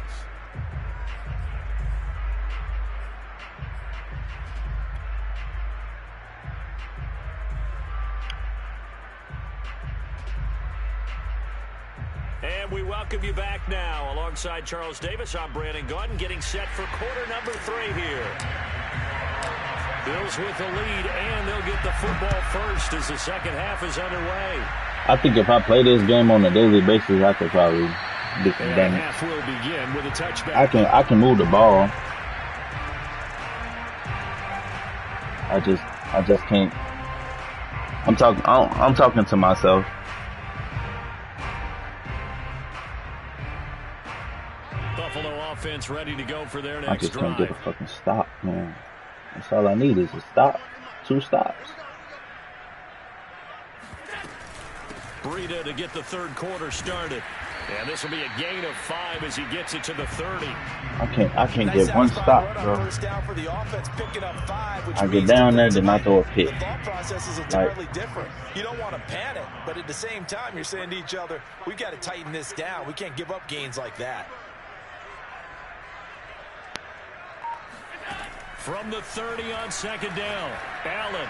And we welcome you back now. Alongside Charles Davis, I'm Brandon Gaudin, getting set for quarter number 3 here. Bills with the lead, and they'll get the football first as the second half is underway. I think if I play this game on a daily basis, I could probably do some damage. Half will begin with a touchback. I can move the ball. I just can't. I'm talking to myself. Buffalo offense ready to go for their next I just drive. can't get a fucking stop, man. That's all I need is a stop. 2 stops. Breida to get the 3rd quarter started. And this will be a gain of 5 as he gets it to the 30. I can't get 1 stop, bro. I get down there, then I throw a pick. The thought process is entirely different. You don't want to panic, but at the same time, you're saying to each other, we've got to tighten this down. We can't give up gains like that. From the 30 on 2nd down, Allen.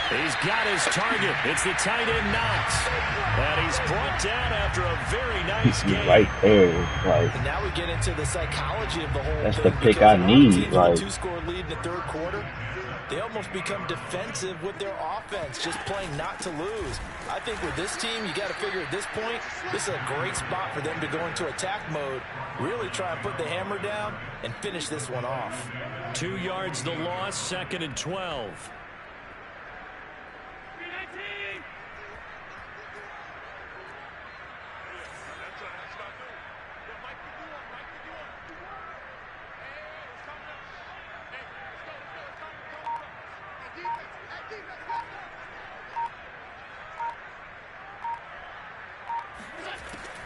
He's got his target. It's the tight end Knox. And he's brought down after a very nice game. Right there. Like, and now we get into the psychology of the whole that's thing. the pick I need. Like, 2-score lead in the 3rd quarter. they almost become defensive with their offense, just playing not to lose. I think with this team, you got to figure at this point, this is a great spot for them to go into attack mode, really try and put the hammer down and finish this one off. 2 yards the loss, 2nd and 12.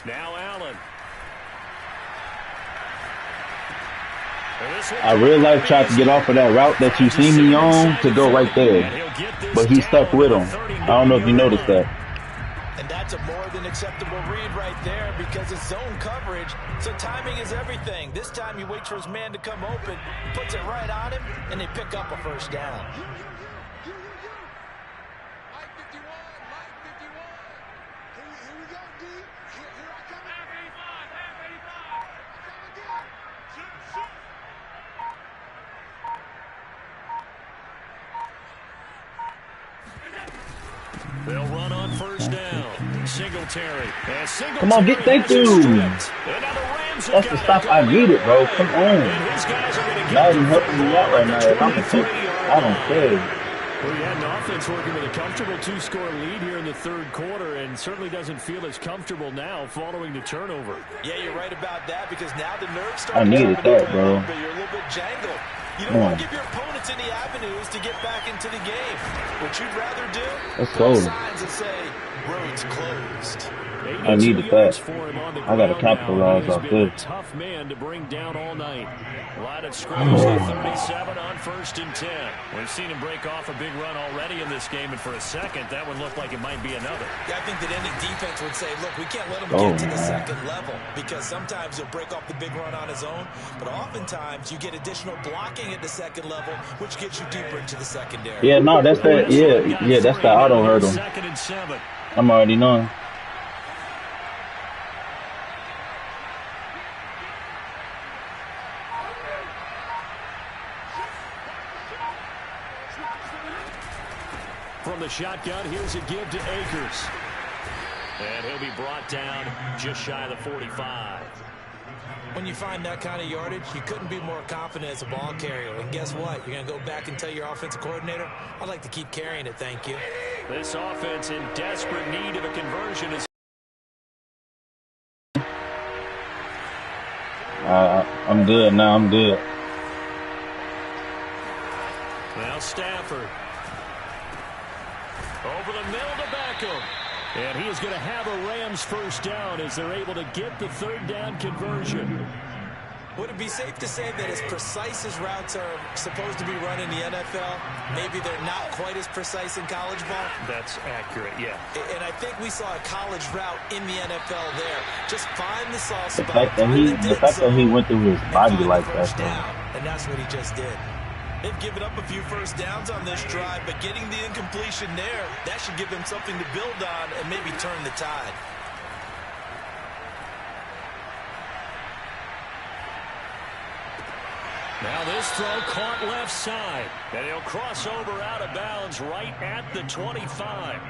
Now Allen. I real life tried to get off of that route that you see me on to go right there, but he stuck with him. I don't know if you noticed that. And that's a more than acceptable read right there because it's zone coverage, so timing is everything. This time he waits for his man to come open, puts it right on him, and they pick up a first down. They'll run on first down. Singletary. Come on, get thank you. That's the stop I needed, bro. Come on. Madden helping me out right now. If I'm a team, I don't care. Well, you had an offense working with a comfortable 2-score lead here in the 3rd quarter and certainly doesn't feel as comfortable now following the turnover. Yeah, you're right about that because now the nerves start I needed that, bro. You're a little bit jangled. You don't want to give your opponents any avenues to get back into the game. What you'd rather do, let's go. Signs that say, roads closed. I needed that. I got to capitalize off this. Tough man to bring down all night. Line of scrimmage at 37 on 1st and 10. We've seen him break off a big run already in this game, and for a second, that one looked like it might be another. Yeah, I think that any defense would say, look, we can't let him get to the second level because sometimes he'll break off the big run on his own, but oftentimes you get additional blocking at the second level, which gets you deeper into the secondary. Yeah, no, that's that. Yeah, that's the auto hurdle. 2nd and 7. I'm already knowing. From the shotgun, here's a give to Akers. And he'll be brought down just shy of the 45. When you find that kind of yardage, you couldn't be more confident as a ball carrier. And guess what? You're going to go back and tell your offensive coordinator, I'd like to keep carrying it, thank you. This offense in desperate need of a conversion is... I'm good now. I'm good. Now Stafford. Over the middle to Beckham. And he is going to have a Rams first down as they're able to get the 3rd down conversion. Would it be safe to say that as precise as routes are supposed to be run in the NFL, maybe they're not quite as precise in college ball? That's accurate, yeah. And I think we saw a college route in the NFL there. Just find the soft spot. The fact that he went through his body like that. And that's what he just did. They've given up a few first downs on this drive, but getting the incompletion there, that should give them something to build on and maybe turn the tide. Now this throw caught left side, and he'll cross over out of bounds right at the 25.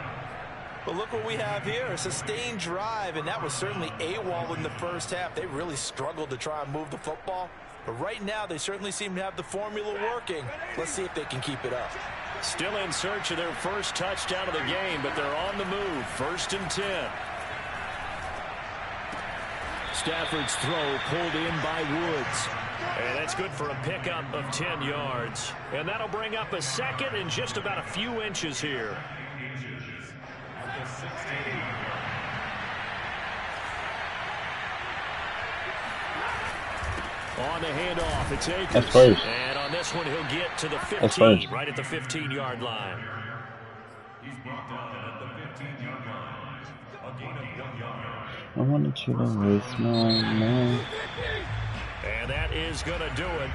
But look what we have here, a sustained drive, and that was certainly AWOL in the first half. They really struggled to try and move the football. But right now, they certainly seem to have the formula working. Let's see if they can keep it up. Still in search of their first touchdown of the game, but they're on the move. 1st and 10. Stafford's throw pulled in by Woods. And that's good for a pickup of 10 yards. And that'll bring up a 2nd and just about a few inches here. On the handoff, it's Akers. That's first. And on this one, he'll get to the 15, right at the 15-yard line. He's brought down at the 15-yard line. A gain of 1 yard. I wanted you to waste my man. And that is going to do it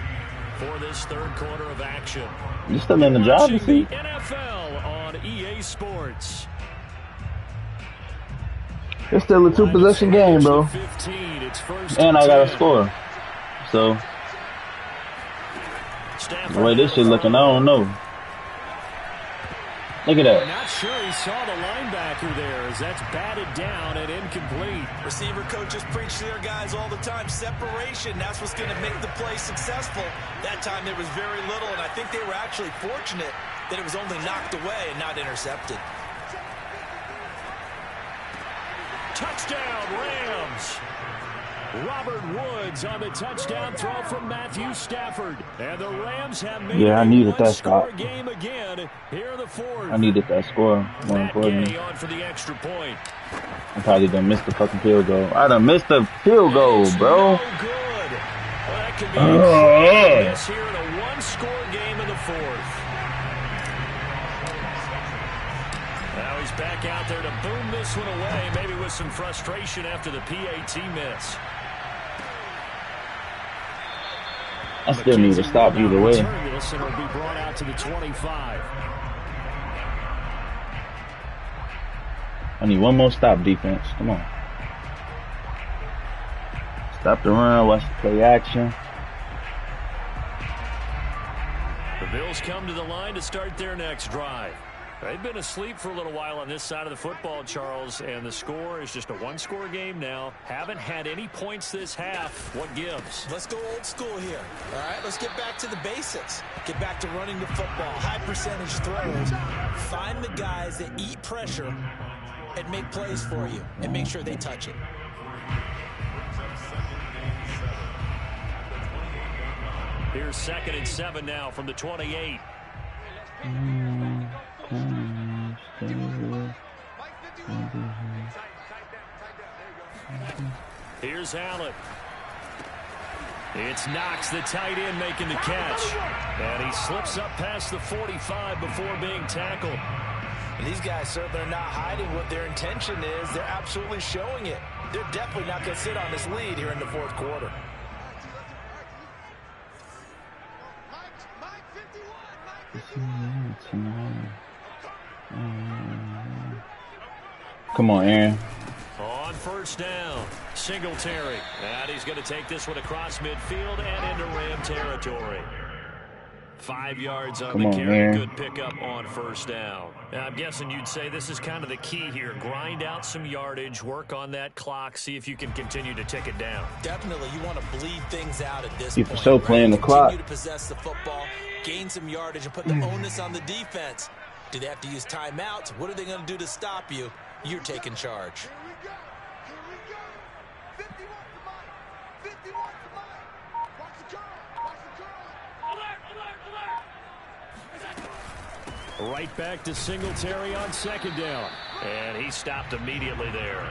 for this 3rd quarter of action. You still in the job, you see? The NFL on EA Sports. It's still a 2-possession game, bro. 15, it's 1st And I got to a score. So, the way this shit looking, I don't know. Look at that. Not sure he saw the linebacker there as that's batted down and incomplete. Receiver coaches preach to their guys all the time. Separation, that's what's going to make the play successful. That time there was very little, and I think they were actually fortunate that it was only knocked away and not intercepted. Touchdown, Rams. Robert Woods on the touchdown throw from Matthew Stafford. And the Rams have made I needed that score stop. game again here in the fourth. I needed that score. More importantly, on for the extra point. I probably done missed the fucking field goal. I done missed the field goal, bro. No good. Well, that could be a miss here in a one-score game in the fourth. Now he's back out there to boom this one away, maybe with some frustration after the PAT miss. I still need to stop either way. This and it'll be brought out to the 25. I need one more stop, defense. Come on. Stop the run, watch the play action. The Bills come to the line to start their next drive. They've been asleep for a little while on this side of the football, Charles, and the score is just a one-score game now. Haven't had any points this half. What gives? Let's go old school here. All right, let's get back to the basics. Get back to running the football, high percentage throws. Find the guys that eat pressure and make plays for you and make sure they touch it. Here's 2nd and 7 now from the 28. Here's Allen. It's Knox, the tight end, making the catch. And he slips up past the 45 before being tackled. And these guys certainly are not hiding what their intention is. They're absolutely showing it. They're definitely not going to sit on this lead here in the fourth quarter. Come on, Aaron. On first down, Singletary. And he's going to take this one across midfield and into Ram territory. 5 yards on the carry. Aaron. Good pickup on first down. Now, I'm guessing you'd say this is kind of the key here. Grind out some yardage, work on that clock, see if you can continue to tick it down. Definitely, you want to bleed things out at this You point. for sure playing the clock. Continue to possess the football, gain some yardage, and put the onus on the defense. Do they have to use timeouts? What are they going to do to stop you? You're taking charge. Right back to Singletary on second down. And he stopped immediately there.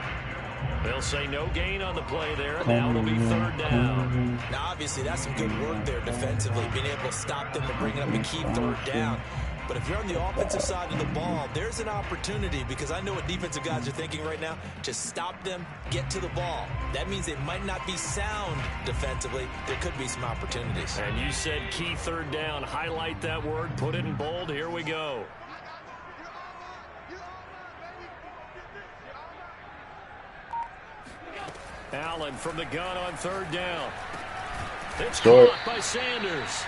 They'll say no gain on the play there. Now it'll be third down. Now, obviously, that's some good work there defensively, being able to stop them and bring up a key third down. But if you're on the offensive side of the ball, there's an opportunity, because I know what defensive guys are thinking right now. Just stop them, get to the ball. That means they might not be sound defensively. There could be some opportunities. And you said key third down. Highlight that word. Put it in bold. Here we go. Allen from the gun on third down. It's caught by Sanders.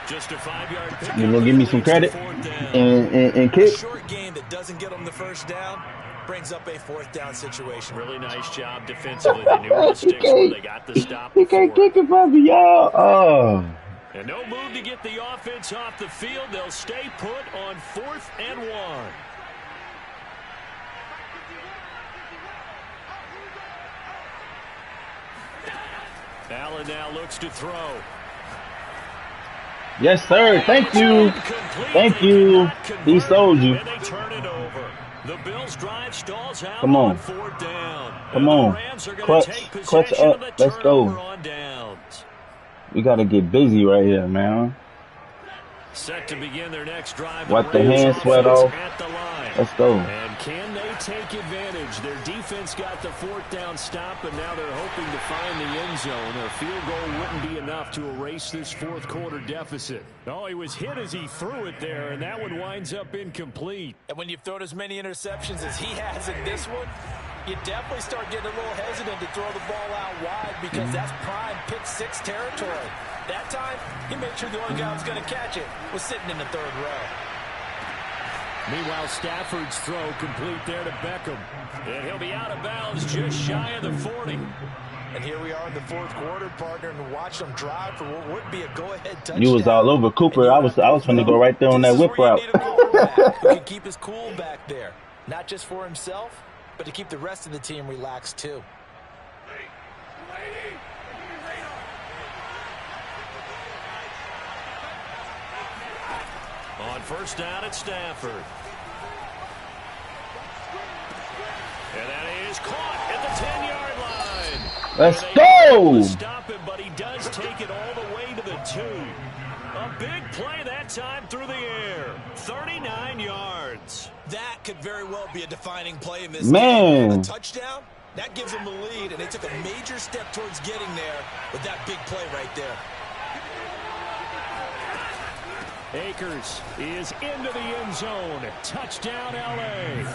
Just a 5-yard pickup. You gonna give me some credit and kick? A short game that doesn't get them the first down brings up a fourth down situation. Really nice job defensively. They knew where the sticks were. They got the stop. He can't kick it from me, y'all. Oh. And no move to get the offense off the field. They'll stay put on 4th and 1. Allen now looks to throw. Yes, sir. Thank you. Thank you. He sold you. And they turn it over. The Bills drive stalls out. Come on. 4th down. Come on. Clutch up. Let's go. On downs. We got to get busy right here, man. Set to begin their next drive. Wipe the hand sweat off. At the line. Let's go. And can they take advantage? Their defense got the 4th down stop, and now they're hoping to find the end zone. A field goal wouldn't be enough to erase this fourth quarter deficit. Oh, he was hit as he threw it there, and that one winds up incomplete. And when you've thrown as many interceptions as he has in this one, you definitely start getting a little hesitant to throw the ball out wide, because that's prime pick 6 territory. That time, he made sure the only guy who was going to catch it was sitting in the third row. Meanwhile, Stafford's throw complete there to Beckham. And he'll be out of bounds just shy of the 40. And here we are in the fourth quarter, partner, and watch them drive for what would be a go-ahead touchdown. You was all over Cooper. I was finna go right there on that whip route. Who can keep his cool back there, not just for himself, but to keep the rest of the team relaxed too. On first down at Stafford. And that is caught at the 10-yard line. Let's go! Stop him, but he does take it all the way to the 2. A big play that time through the air. 39 yards. That could very well be a defining play in this game. A touchdown, that gives them the lead, and they took a major step towards getting there with that big play right there. Akers is into the end zone. Touchdown, L.A.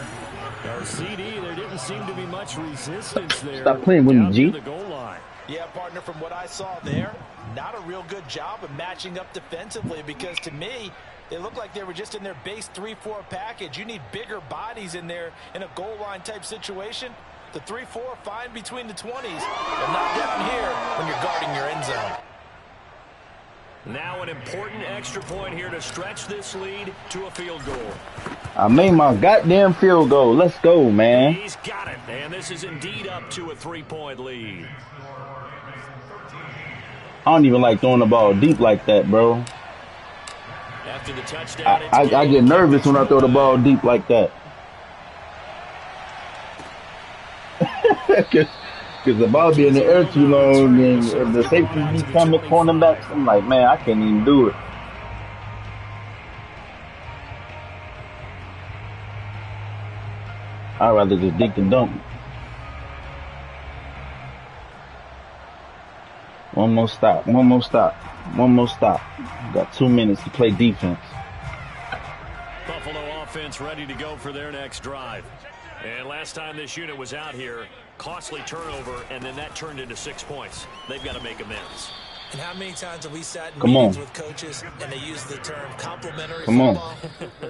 Our CD, there didn't seem to be much resistance there. Stop playing with me, G. The goal line. Yeah, partner, from what I saw there, not a real good job of matching up defensively because to me, they look like they were just in their base 3-4 package. You need bigger bodies in there in a goal line type situation. The 3-4 fine between the 20s, but not down here when you're guarding your end zone. Now an important extra point here to stretch this lead to a field goal. I made my goddamn field goal. Let's go, man. He's got it, and this is indeed up to a 3-point lead. I don't even like throwing the ball deep like that, bro. After the touchdown, I get nervous when I throw the ball deep like that. Because the ball be in the air too long, and if the safety be coming, cornerbacks, I'm like, man, I can't even do it. I'd rather just dig the dump. One more stop. Got 2 minutes to play defense. Buffalo offense ready to go for their next drive. And last time this unit was out here, costly turnover, and then that turned into 6 points. They've got to make amends. And how many times have we sat in meetings with coaches and they use the term complementary football?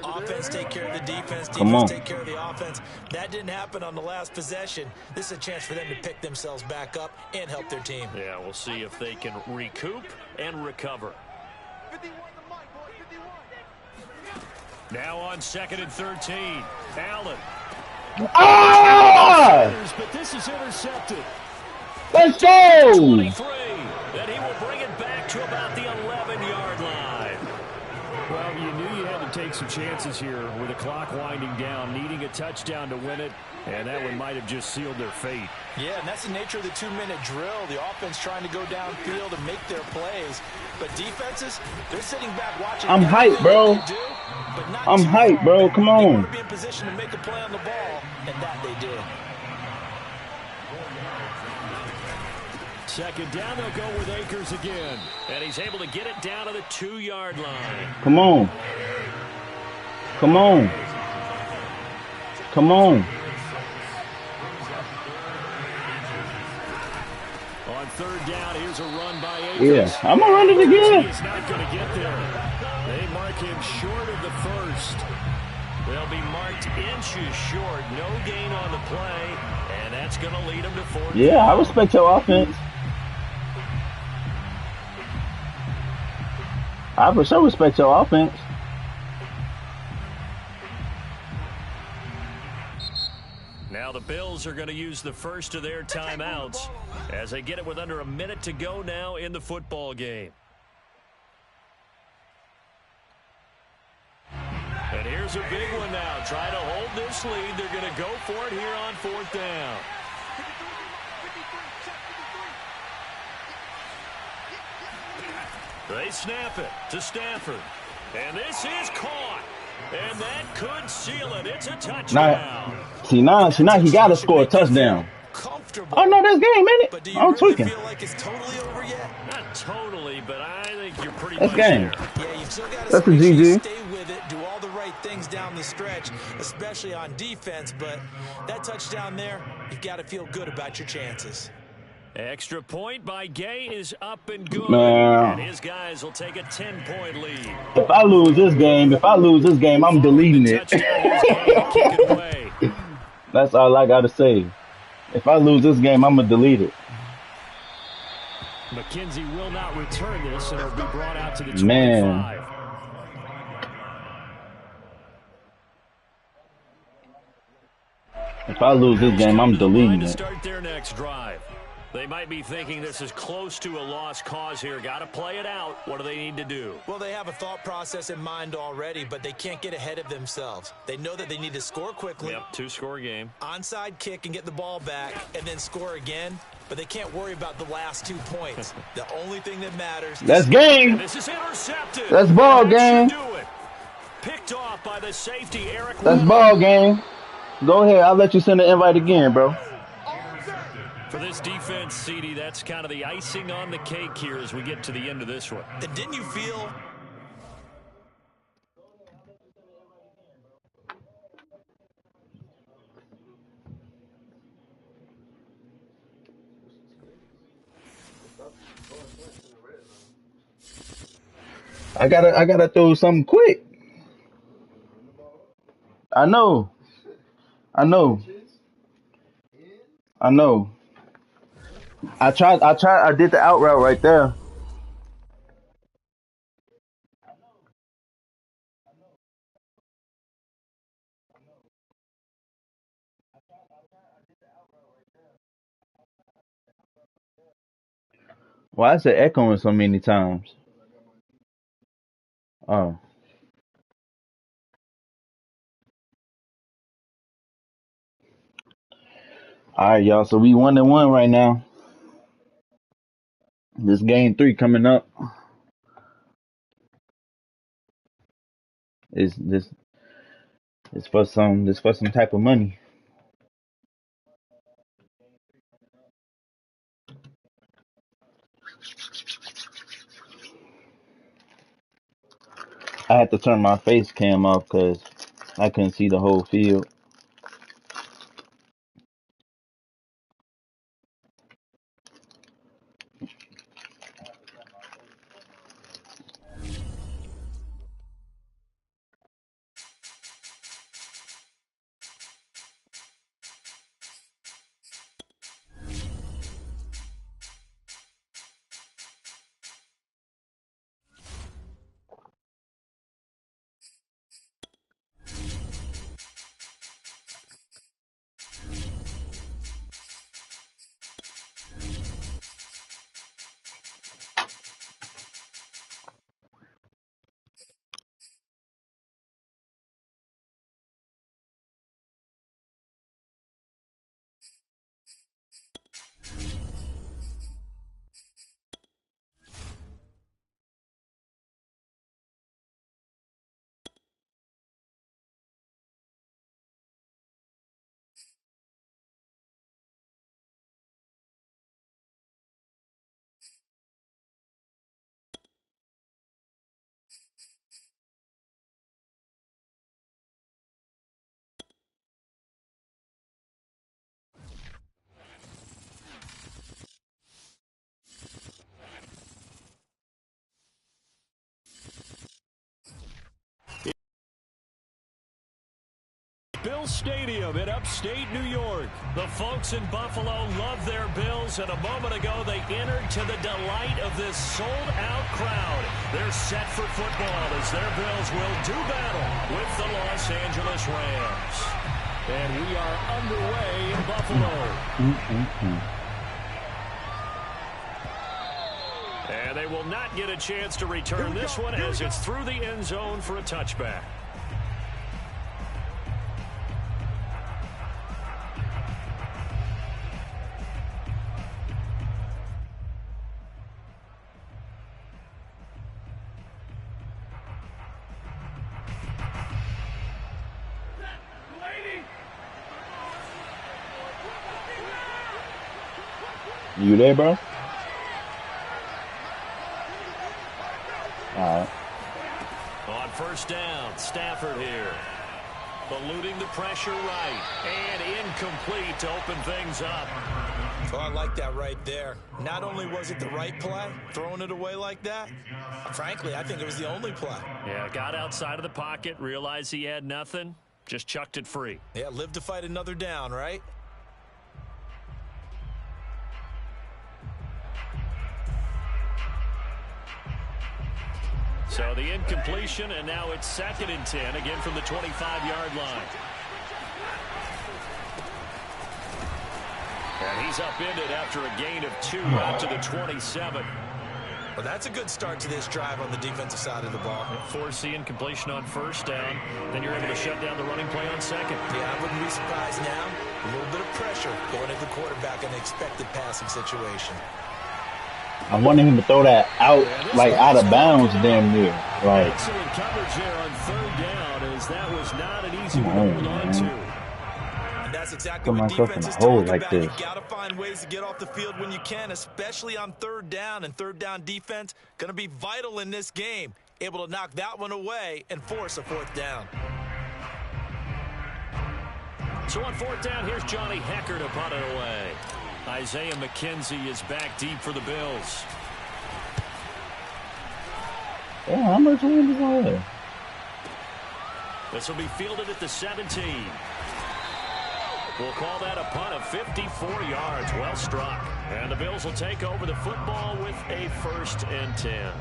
Offense take care of the defense, defense take care of the offense. That didn't happen on the last possession. This is a chance for them to pick themselves back up and help their team. Yeah, we'll see if they can recoup and recover. Now on 2nd and 13, Allen. But this is intercepted. Let's go! 23. Then he will bring it back to about the 11-yard line. Well, you knew you had to take some chances here with the clock winding down, needing a touchdown to win it, and that one might have just sealed their fate. Yeah, and that's the nature of the 2-minute drill. The offense trying to go downfield and make their plays. But defenses, they're sitting back watching. I'm hyped, bro. I'm hyped, bro. Come on. They want to be in position to make a play on the ball, and that they did. 2nd down, they'll go with Akers again. And he's able to get it down to the 2-yard line. Come on. Come on. Come on. On 3rd down, here's a run by Akers. Yeah, I'm going to run it again. He's not going to get there. They mark him short of the first. They'll be marked inches short. No gain on the play. And that's going to lead him to 4th. Yeah, I respect your offense. I for sure respect your offense. Now the Bills are going to use the first of their timeouts as they get it with under a minute to go now in the football game. And here's a big one now. Trying to hold this lead. They're going to go for it here on 4th down. They snap it to Stafford. And this is caught. And that could seal it. It's a touchdown. Now, he got to score a touchdown. Oh, no, that's game, ain't it? I'm tweaking. Feel like it's totally over yet? Not totally, but I think you're pretty much game. There. Yeah, you've still got to stay GG. with it, do all the right things down the stretch, especially on defense. But that touchdown there, you've got to feel good about your chances. Extra point by Gay is up and good. Man. And his guys will take a 10-point lead. If I lose this game, I'm deleting it. Touchdown, here's Gay to kick it away. That's all I gotta say. If I lose this game, I'm gonna delete it. McKenzie will not return this, and it'll be brought out to the 25. Man. If I lose this game, I'm deleting to it. start their next drive. They might be thinking this is close to a lost cause here. Got to play it out. What do they need to do? Well, they have a thought process in mind already, but they can't get ahead of themselves. They know that they need to score quickly. Yep, two-score game. Onside kick and get the ball back and then score again, but they can't worry about the last 2 points. The only thing that matters is... That's game. This is intercepted. That's ball game. Picked off by the safety, Eric. That's ball game. Go ahead. I'll let you send the invite again, bro. For this defense, CD, that's kind of the icing on the cake here as we get to the end of this one. And didn't you feel... I gotta throw something quick. I know. I did the out route right there. Why is it echoing so many times? Oh. All right, y'all. So we 1-1 right now. This game 3 coming up. Is this for some type of money? I had to turn my face cam off because I couldn't see the whole field. Bill Stadium in upstate New York. The folks in Buffalo love their Bills, and a moment ago they entered to the delight of this sold-out crowd. They're set for football as their Bills will do battle with the Los Angeles Rams. And we are underway in Buffalo. And they will not get a chance to return this one as it's through the end zone for a touchback. You there, bro? All right. On first down, Stafford here. eluding the pressure right. And incomplete to open things up. Oh, I like that right there. Not only was it the right play, throwing it away like that, frankly, I think it was the only play. Yeah, got outside of the pocket, realized he had nothing, just chucked it free. Yeah, live to fight another down, right? So the incompletion, and now it's 2nd and 10, again from the 25-yard line. And he's upended after a gain of 2 out to the 27. Well, that's a good start to this drive on the defensive side of the ball. Force the incompletion on 1st down. Then you're able to shut down the running play on 2nd. Yeah, I wouldn't be surprised now. A little bit of pressure going at the quarterback in the expected passing situation. I wanted him to throw that out, like out of bounds, damn near. Like, excellent coverage there on 3rd down, as that was not an easy one to hold on to. And that's exactly what defenses talk about. You got to find ways to get off the field when you can, especially on 3rd down. And 3rd down defense going to be vital in this game. Able to knock that one away and force a 4th down. So on 4th down, here's Johnny Hecker to punt it away. Isaiah McKenzie is back deep for the Bills. yeah, how much wind is on there? This will be fielded at the 17. We'll call that a punt of 54 yards. Well struck. And the Bills will take over the football with a 1st and 10.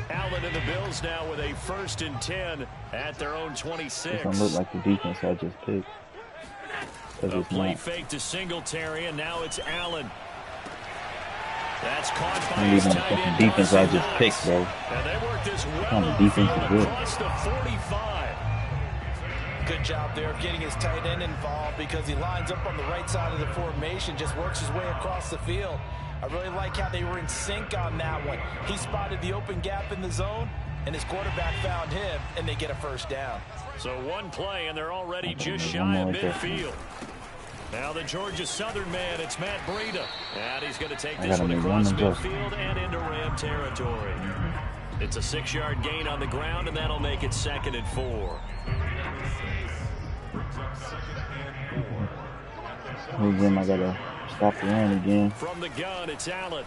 Allen and the Bills now with a 1st and 10 at their own 26. It don't look like the defense I just picked. A play fake to Singletary, and now it's Allen. That's caught by his tight end. Defense I just picked, bro. And they work this well kind of defense is good. across the 45. Good job there of getting his tight end involved because he lines up on the right side of the formation, just works his way across the field. I really like how they were in sync on that one. He spotted the open gap in the zone, and his quarterback found him, and they get a 1st down. So one play, and they're already just shy of midfield. Now the Georgia Southern man, it's Matt Breida. And he's going to take this one across midfield and into Ram territory. It's a 6-yard gain on the ground, and that'll make it 2nd and 4. Again, I got to stop the run again. From the gun, it's Allen.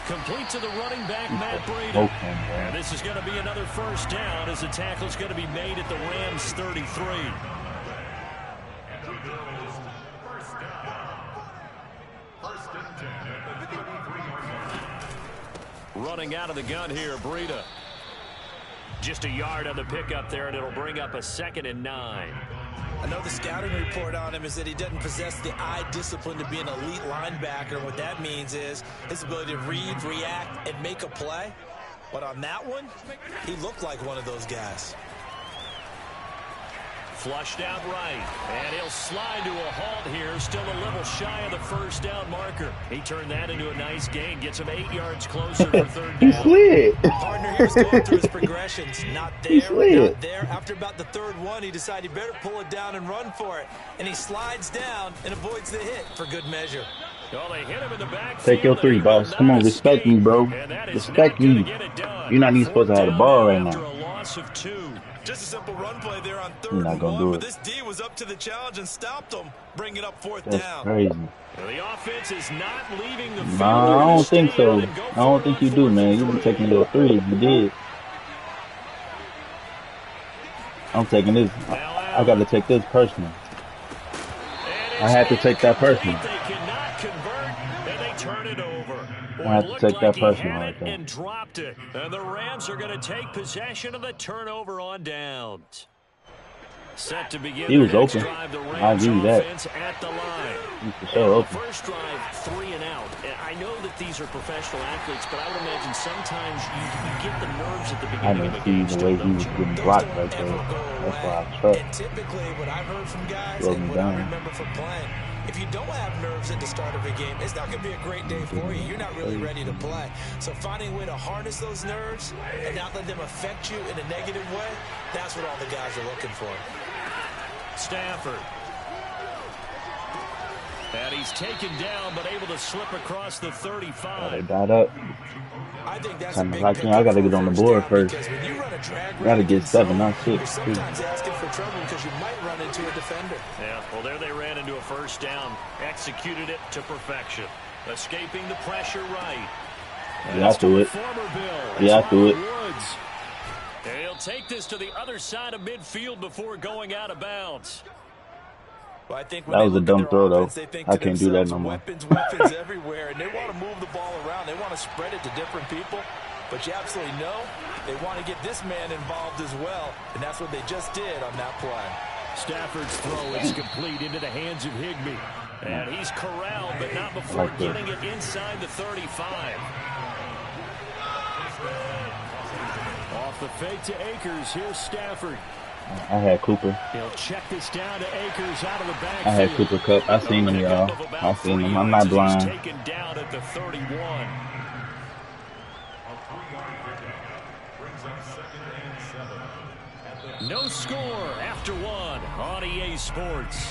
Complete to the running back, Matt Breida. And this is going to be another 1st down as the tackle's going to be made at the Rams' 33. Running out of the gun here, Breida. Just a yard on the pickup there, and it'll bring up a 2nd and 9. I know the scouting report on him is that he doesn't possess the eye discipline to be an elite linebacker. And what that means is his ability to read, react, and make a play. But on that one, he looked like one of those guys. Flushed out right, and he'll slide to a halt here, still a little shy of the 1st down marker. He turned that into a nice gain, gets him 8 yards closer for 3rd down. He slid. Partner here's going through his progressions. Not there, not there. After about the 3rd one, he decided he better pull it down and run for it. And he slides down and avoids the hit for good measure. Well, they hit him in the back. Take your 3, boss. Come on, respect me, bro. Respect me. You're not even supposed to have the ball right now. A loss of 2. Just a simple run play there on 3rd and 1, but this D was up to the challenge and stopped him, bringing up 4th down. That's crazy. Well, the offense is not leaving the field. Nah, I don't think so. I don't think you do, man. You've been taking your 3 if you did. I'm taking this. I got to take this personal. I had to take that personal. They cannot convert, and they turn it over. I have to take that personal right there. And dropped it. And the Rams are going to take possession of the turnover on downs. Set to begin. He was open. I give you that. At the line. He's for sure open. First drive, 3 and out. And I know that these are professional athletes, but I would imagine sometimes you get the nerves at the beginning of the game. I didn't see the way he was getting blocked right there. That's why I trust. And typically, what I've heard from guys and what I remember from playing, If you don't have nerves at the start of a game, it's not going to be a great day for you. You're not really ready to play. So finding a way to harness those nerves and not let them affect you in a negative way, that's what all the guys are looking for. Stafford. And he's taken down, but able to slip across the 35. They got up. I think that's Kind a of big like, I got to get on the board first. when you run a drag Got to get 7, not 6. You're sometimes asking for trouble because you might run into a defender. Yeah, well, there they ran into a first down. Executed it to perfection. Escaping the pressure right. Yeah, I threw it. Yeah, I threw it. Woods. And he'll take this to the other side of midfield before going out of bounds. Well, I think that was a dumb throw, though. I can't do that no more. Weapons everywhere, and they want to move the ball around. They want to spread it to different people. But you absolutely know they want to get this man involved as well, and that's what they just did on that play. Stafford's throw is complete into the hands of Higbee. And he's corralled, but not before getting it inside the 35. Off the fake to Akers. Here's Stafford. I had Cooper. He'll check this down to Akers out of the backfield. I had Cooper Cup. I seen him, y'all. I seen him. I'm not blind. Taken down at the 31. No score after 1 on EA Sports.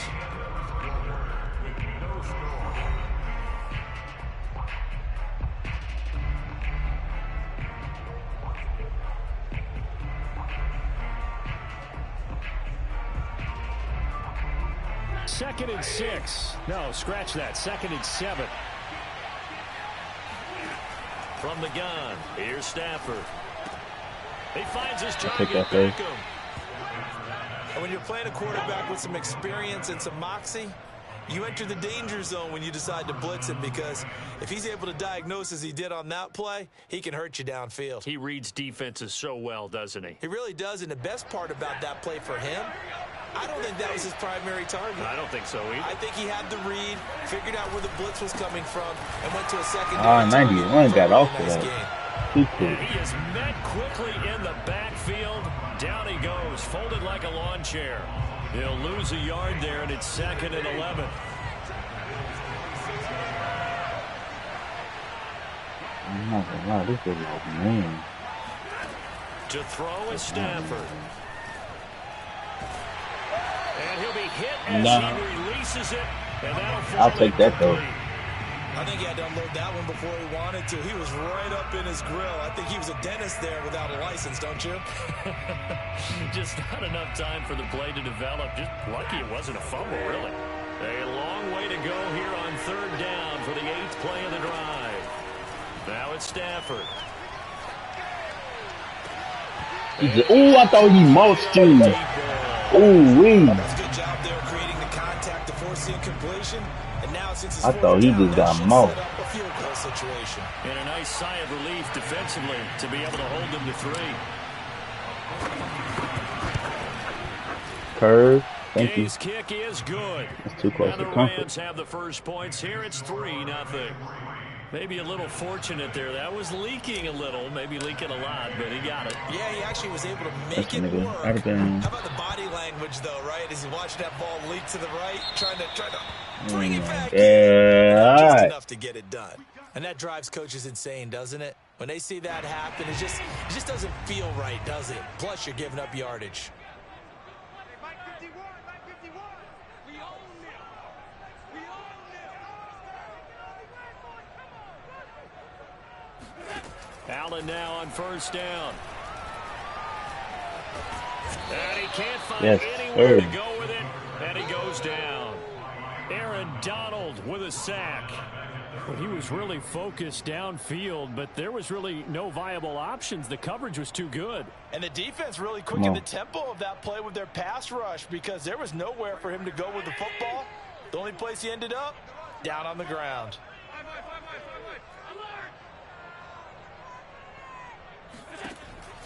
Second and 6. No, scratch that. Second and 7. From the gun, here's Stafford. He finds his target, Beckham. And when you're playing a quarterback with some experience and some moxie, you enter the danger zone when you decide to blitz him, because if he's able to diagnose as he did on that play, he can hurt you downfield. He reads defenses so well, doesn't he? He really does, and the best part about that play for him, I don't think that was his primary target. I don't think so either. I think he had the read, figured out where the blitz was coming from, and went to a secondary. 91 got off of that. And he is met quickly in the backfield. Down he goes, folded like a lawn chair. He'll lose a yard there, and it's 2nd and 11. I'm not gonna lie, this is like, man. To throw is Stafford. And he'll be hit as he releases it. And that'll I'll take that, though. I think he had to unload that one before he wanted to. He was right up in his grill. I think he was a dentist there without a license, don't you? Just not enough time for the play to develop. Just lucky it wasn't a fumble, really. A long way to go here on 3rd down for the 8th play of the drive. Now it's Stafford. Ooh, I thought he mulched you. Ooh, wee. That's a good job there creating the contact to force the incompletion. And now, since I thought he just got mulched. A field goal situation. And a nice sigh of relief defensively to be able to hold them to 3. Curve. Thank you. His kick is good. It's too close now to the comfort. Rams have the first points here. It's 3-0. Maybe a little fortunate there. That was leaking a little, maybe leaking a lot, but he got it. Yeah, he actually was able to make it work. How about the body language, though, right? As he watched that ball leak to the right, trying to bring it back. Yeah, just enough to get it done. And that drives coaches insane, doesn't it? When they see that happen, it just doesn't feel right, does it? Plus, you're giving up yardage. Allen now on 1st down. And he can't find anywhere to go with it, and he goes down. Aaron Donald with a sack. Well, he was really focused downfield, but there was really no viable options. The coverage was too good. And the defense really quickened the tempo of that play with their pass rush, because there was nowhere for him to go with the football. The only place he ended up, down on the ground.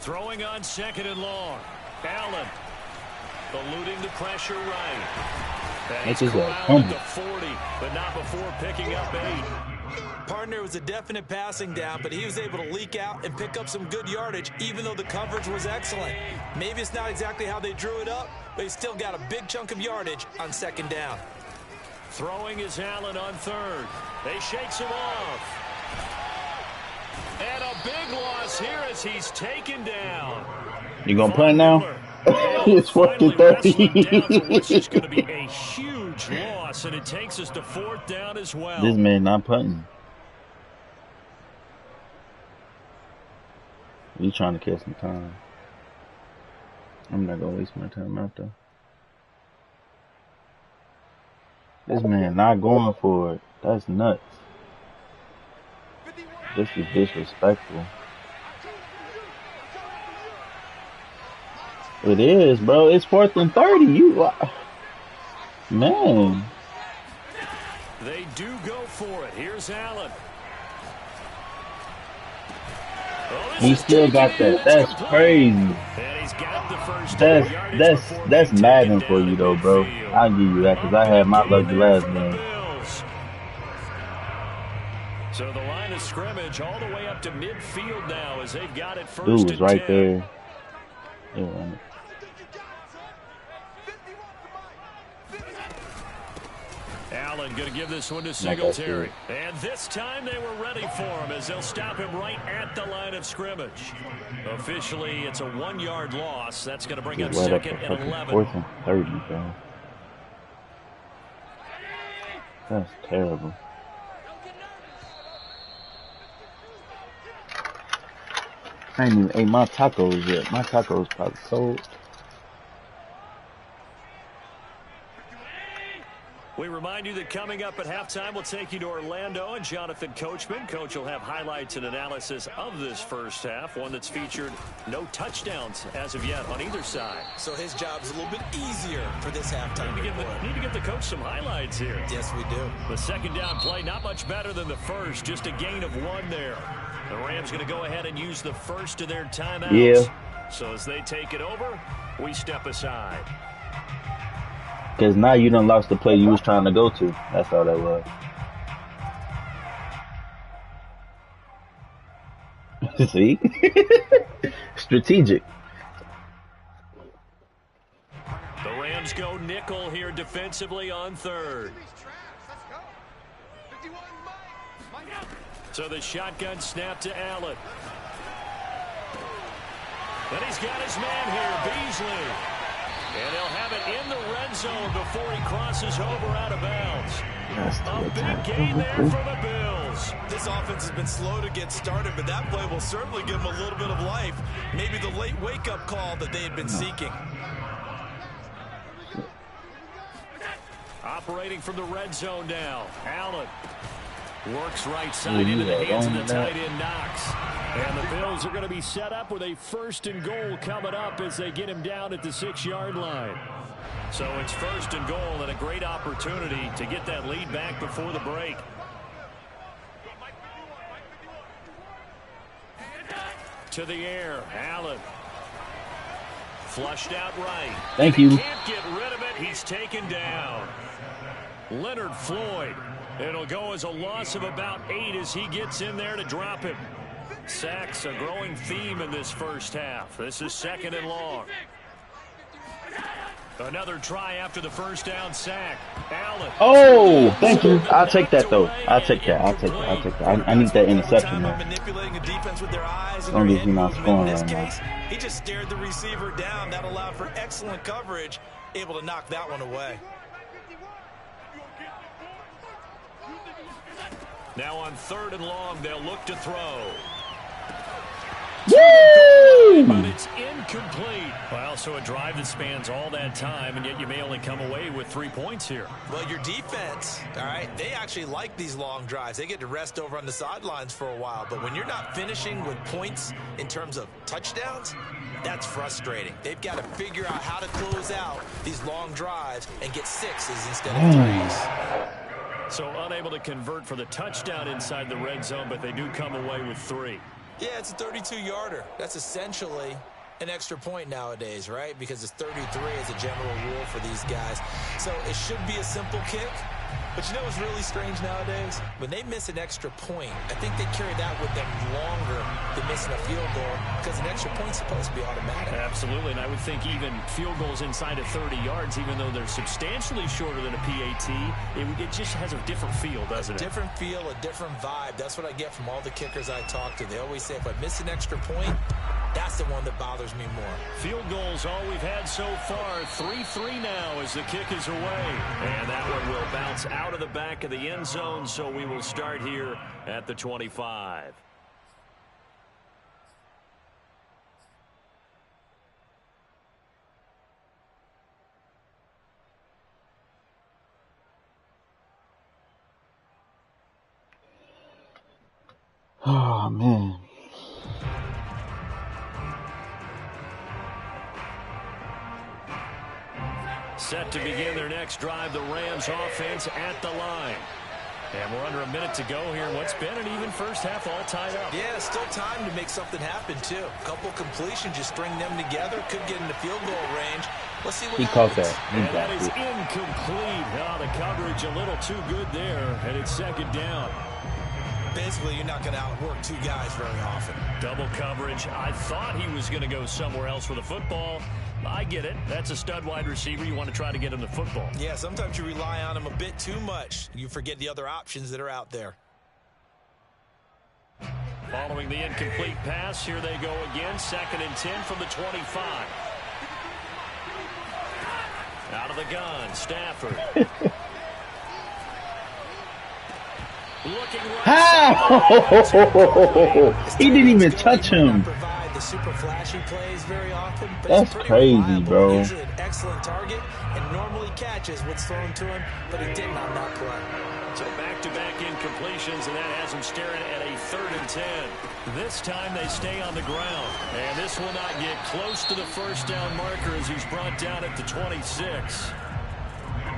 Throwing on 2nd and long. Allen eluding the pressure right. And he's corralled at the 40, but not before picking up 8. Partner was a definite passing down, but he was able to leak out and pick up some good yardage, even though the coverage was excellent. Maybe it's not exactly how they drew it up, but he still got a big chunk of yardage on 2nd down. Throwing is Allen on third. They shakes him off. And a big loss here as he's taken down. You gonna play now? It's 4-30. Which is going to be a huge loss, and it takes us to fourth down as well. This man not punting. You trying to kill some time. I'm not gonna waste my time out there. This man not going for it. That's nuts. This is disrespectful. It is, bro. It's 4th and 30. You, man. They do go for it. Here's Allen. He still got that. That's crazy. That's Madden for you though, bro. I'll give you that because I had my lucky last game. So the line of scrimmage all the way up to midfield now as they've got it first. Dude was right there. Yeah. Allen going to give this one to Singletary. And this time they were ready for him as they'll stop him right at the line of scrimmage. Officially, it's a 1-yard loss. That's going to bring up 2nd and 11. 4th and 30, bro. That's terrible. I ain't even ate my tacos yet. My tacos probably cold. We remind you that coming up at halftime, we'll take you to Orlando and Jonathan Coachman. Coach will have highlights and analysis of this first half, one that's featured no touchdowns as of yet on either side. So his job's a little bit easier for this halftime. Need to give the coach some highlights here. Yes, we do. The second down play, not much better than the first, just a gain of 1 there. The Rams going to go ahead and use the first of their timeouts. Yeah. So as they take it over, we step aside. Because now you done lost the play you was trying to go to. That's all that was. See? Strategic. The Rams go nickel here defensively on third. So the shotgun snap to Allen. Then he's got his man here, Beasley. And he'll have it in the red zone before he crosses over out of bounds. A big gain there for the Bills. This offense has been slow to get started, but that play will certainly give them a little bit of life. Maybe the late wake-up call that they had been seeking. Operating from the red zone now. Allen works right side into the hands of the tight end Knox. And the Bills are going to be set up with a 1st and goal coming up as they get him down at the 6-yard line. So it's 1st and goal and a great opportunity to get that lead back before the break. To the air, Allen. Flushed out right. Thank you. Can't get rid of it. He's taken down. Leonard Floyd. It'll go as a loss of about 8 as he gets in there to drop him. Sacks a growing theme in this first half. This is 2nd and long. Another try after the first down sack. Allen. Oh, thank you. I'll take that, though. I'll take that. I need that interception, man. Manipulating a defense with their eyes and their head movement. In this case, he just stared the receiver down. That allowed for excellent coverage, able to knock that one away. Now on 3rd and long, they'll look to throw. Woo! But it's incomplete. Well, so a drive that spans all that time, and yet you may only come away with 3 points here. Well, your defense, all right, they actually like these long drives. They get to rest over on the sidelines for a while. But when you're not finishing with points in terms of touchdowns, that's frustrating. They've got to figure out how to close out these long drives and get 6s instead of 3s. So unable to convert for the touchdown inside the red zone, but they do come away with 3. Yeah, it's a 32-yarder. That's essentially an extra point nowadays, right? Because it's 33 as a general rule for these guys. So it should be a simple kick, But you know what's really strange nowadays? When they miss an extra point, I think they carry that with them longer than missing a field goal because an extra point's supposed to be automatic. Absolutely, and I would think even field goals inside of 30 yards, even though they're substantially shorter than a PAT, it just has a different feel, doesn't it? A different feel, a different vibe. That's what I get from all the kickers I talk to. They always say if I miss an extra point, that's the one that bothers me more. Field goals, all we've had so far. 3-3 now as the kick is away. And that one will bounce out of the back of the end zone, so we will start here at the 25. Oh, man. Set to begin their next drive, the Rams offense at the line. And we're under a minute to go here. What's been an even first half, all tied up. Yeah, still time to make something happen, too. A couple completions, just string them together. Could get into field goal range. Let's see what He happens. caught that. And that is incomplete. Oh, the coverage a little too good there, and it's second down. Basically, you're not going to outwork two guys very often. Double coverage. I thought he was going to go somewhere else for the football. I get it. That's a stud wide receiver. You want to try to get him the football. Yeah, sometimes you rely on him a bit too much. You forget the other options that are out there. Following the incomplete pass, here they go again. 2nd and 10 from the 25. Out of the gun, Stafford. Looking right. How? He didn't even touch him. Provide the super flashy plays very often, but That's pretty crazy, reliable. bro. Usually an excellent target and normally catches what's thrown to him, but he didn't on that play. So back-to-back incompletions, and that has him staring at a 3rd and 10. This time they stay on the ground, and this will not get close to the first down marker as he's brought down at the 26.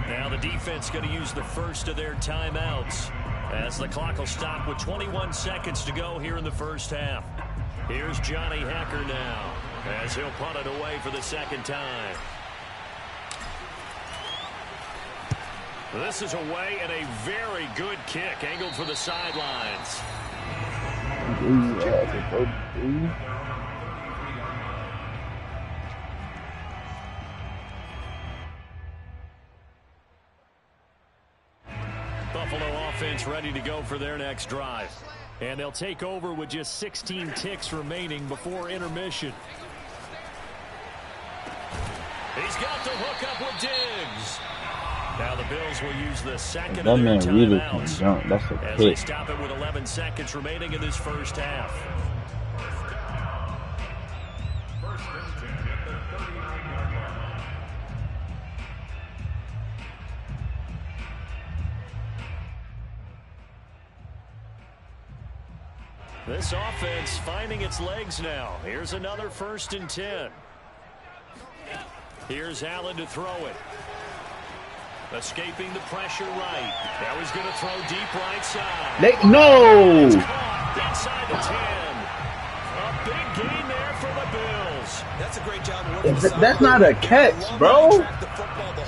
Now the defense going to use the first of their timeouts as the clock will stop with 21 seconds to go here in the first half. Here's Johnny Hacker now as he'll punt it away for the second time. This is away and a very good kick angled for the sidelines. Buffalo offense ready to go for their next drive. And they'll take over with just 16 ticks remaining before intermission. He's got the hook up with Diggs. Now the Bills will use the second of their timeouts That's a as they hit. stop it with 11 seconds remaining in this first half. This offense finding its legs now. Here's another 1st and 10. Here's Allen to throw it. Escaping the pressure right. Now he's going to throw deep right side. No! Inside the 10. A big gain there for the Bills. That's a great job of working the That's not a catch, bro.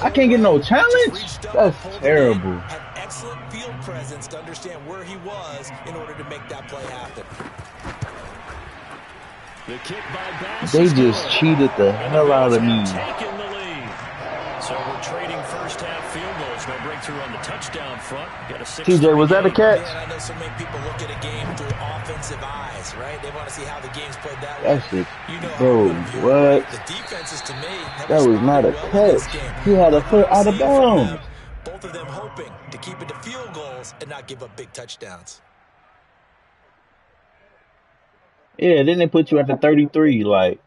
I can't get no challenge. That's terrible. Had excellent field presence to understand where he was in order to make that play happen. The kick by Bass. They just cheated the hell out of me. Taking the lead. So we're trading first half field goals. No breakthrough on the touchdown front. Got a 6-3 TJ, was that a catch? Man, I know so many people look at a game through offensive eyes, right? They want to see how the game's played that way. That's it. You know, Bro, what? the defenses to me That was not a catch. He had a foot out of bounds. Both of them hoping to keep it to field goals and not give up big touchdowns. Yeah, then they put you at the 33, like.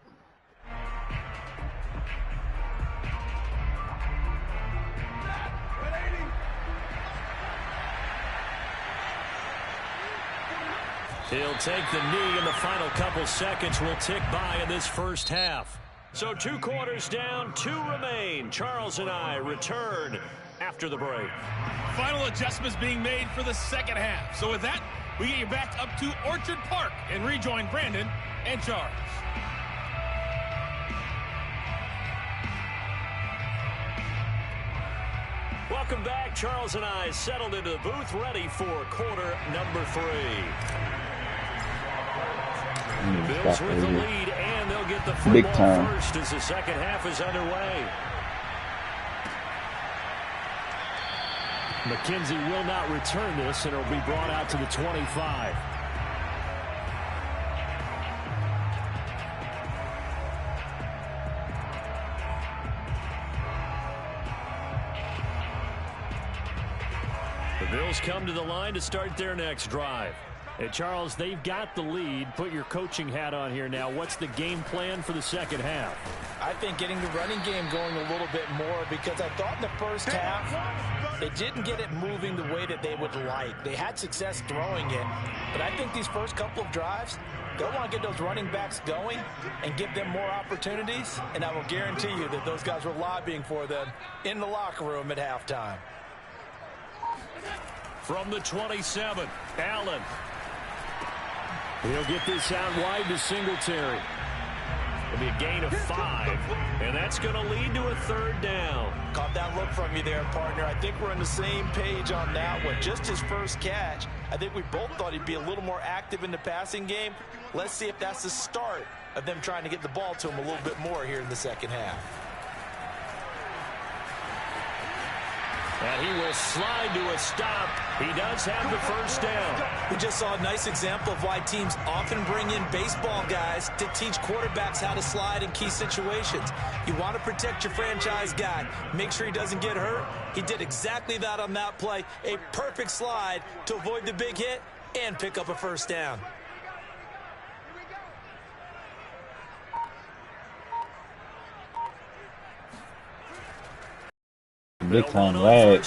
He'll take the knee, and the final couple seconds will tick by in this first half. So 2 quarters down, 2 remain. Charles and I return after the break. Final adjustments being made for the second half. So with that, we get you back up to Orchard Park and rejoin Brandon and Charles. Welcome Welcome back. Charles and I settled into the booth, ready for quarter number 3. The Bills with the lead, and they'll get the football first as the second half is underway. McKenzie will not return this, and it'll be brought out to the 25. The Bills come to the line to start their next drive. Hey, Charles, they've got the lead. Put your coaching hat on here now. What's the game plan for the second half? I think getting the running game going a little bit more, because I thought in the first half they didn't get it moving the way that they would like. They had success throwing it, but I think these first couple of drives, they'll want to get those running backs going and give them more opportunities, and I will guarantee you that those guys were lobbying for them in the locker room at halftime. From the 27, Allen. He'll get this out wide to Singletary. It'll be a gain of 5, and that's going to lead to a third down. Caught that look from you there, partner. I think we're on the same page on that one. Just his first catch, I think we both thought he'd be a little more active in the passing game. Let's see if that's the start of them trying to get the ball to him a little bit more here in the second half. And he will slide to a stop. He does have the first down. We just saw a nice example of why teams often bring in baseball guys to teach quarterbacks how to slide in key situations. You want to protect your franchise guy. Make sure he doesn't get hurt. He did exactly that on that play. A perfect slide to avoid the big hit and pick up a first down. Big time lag.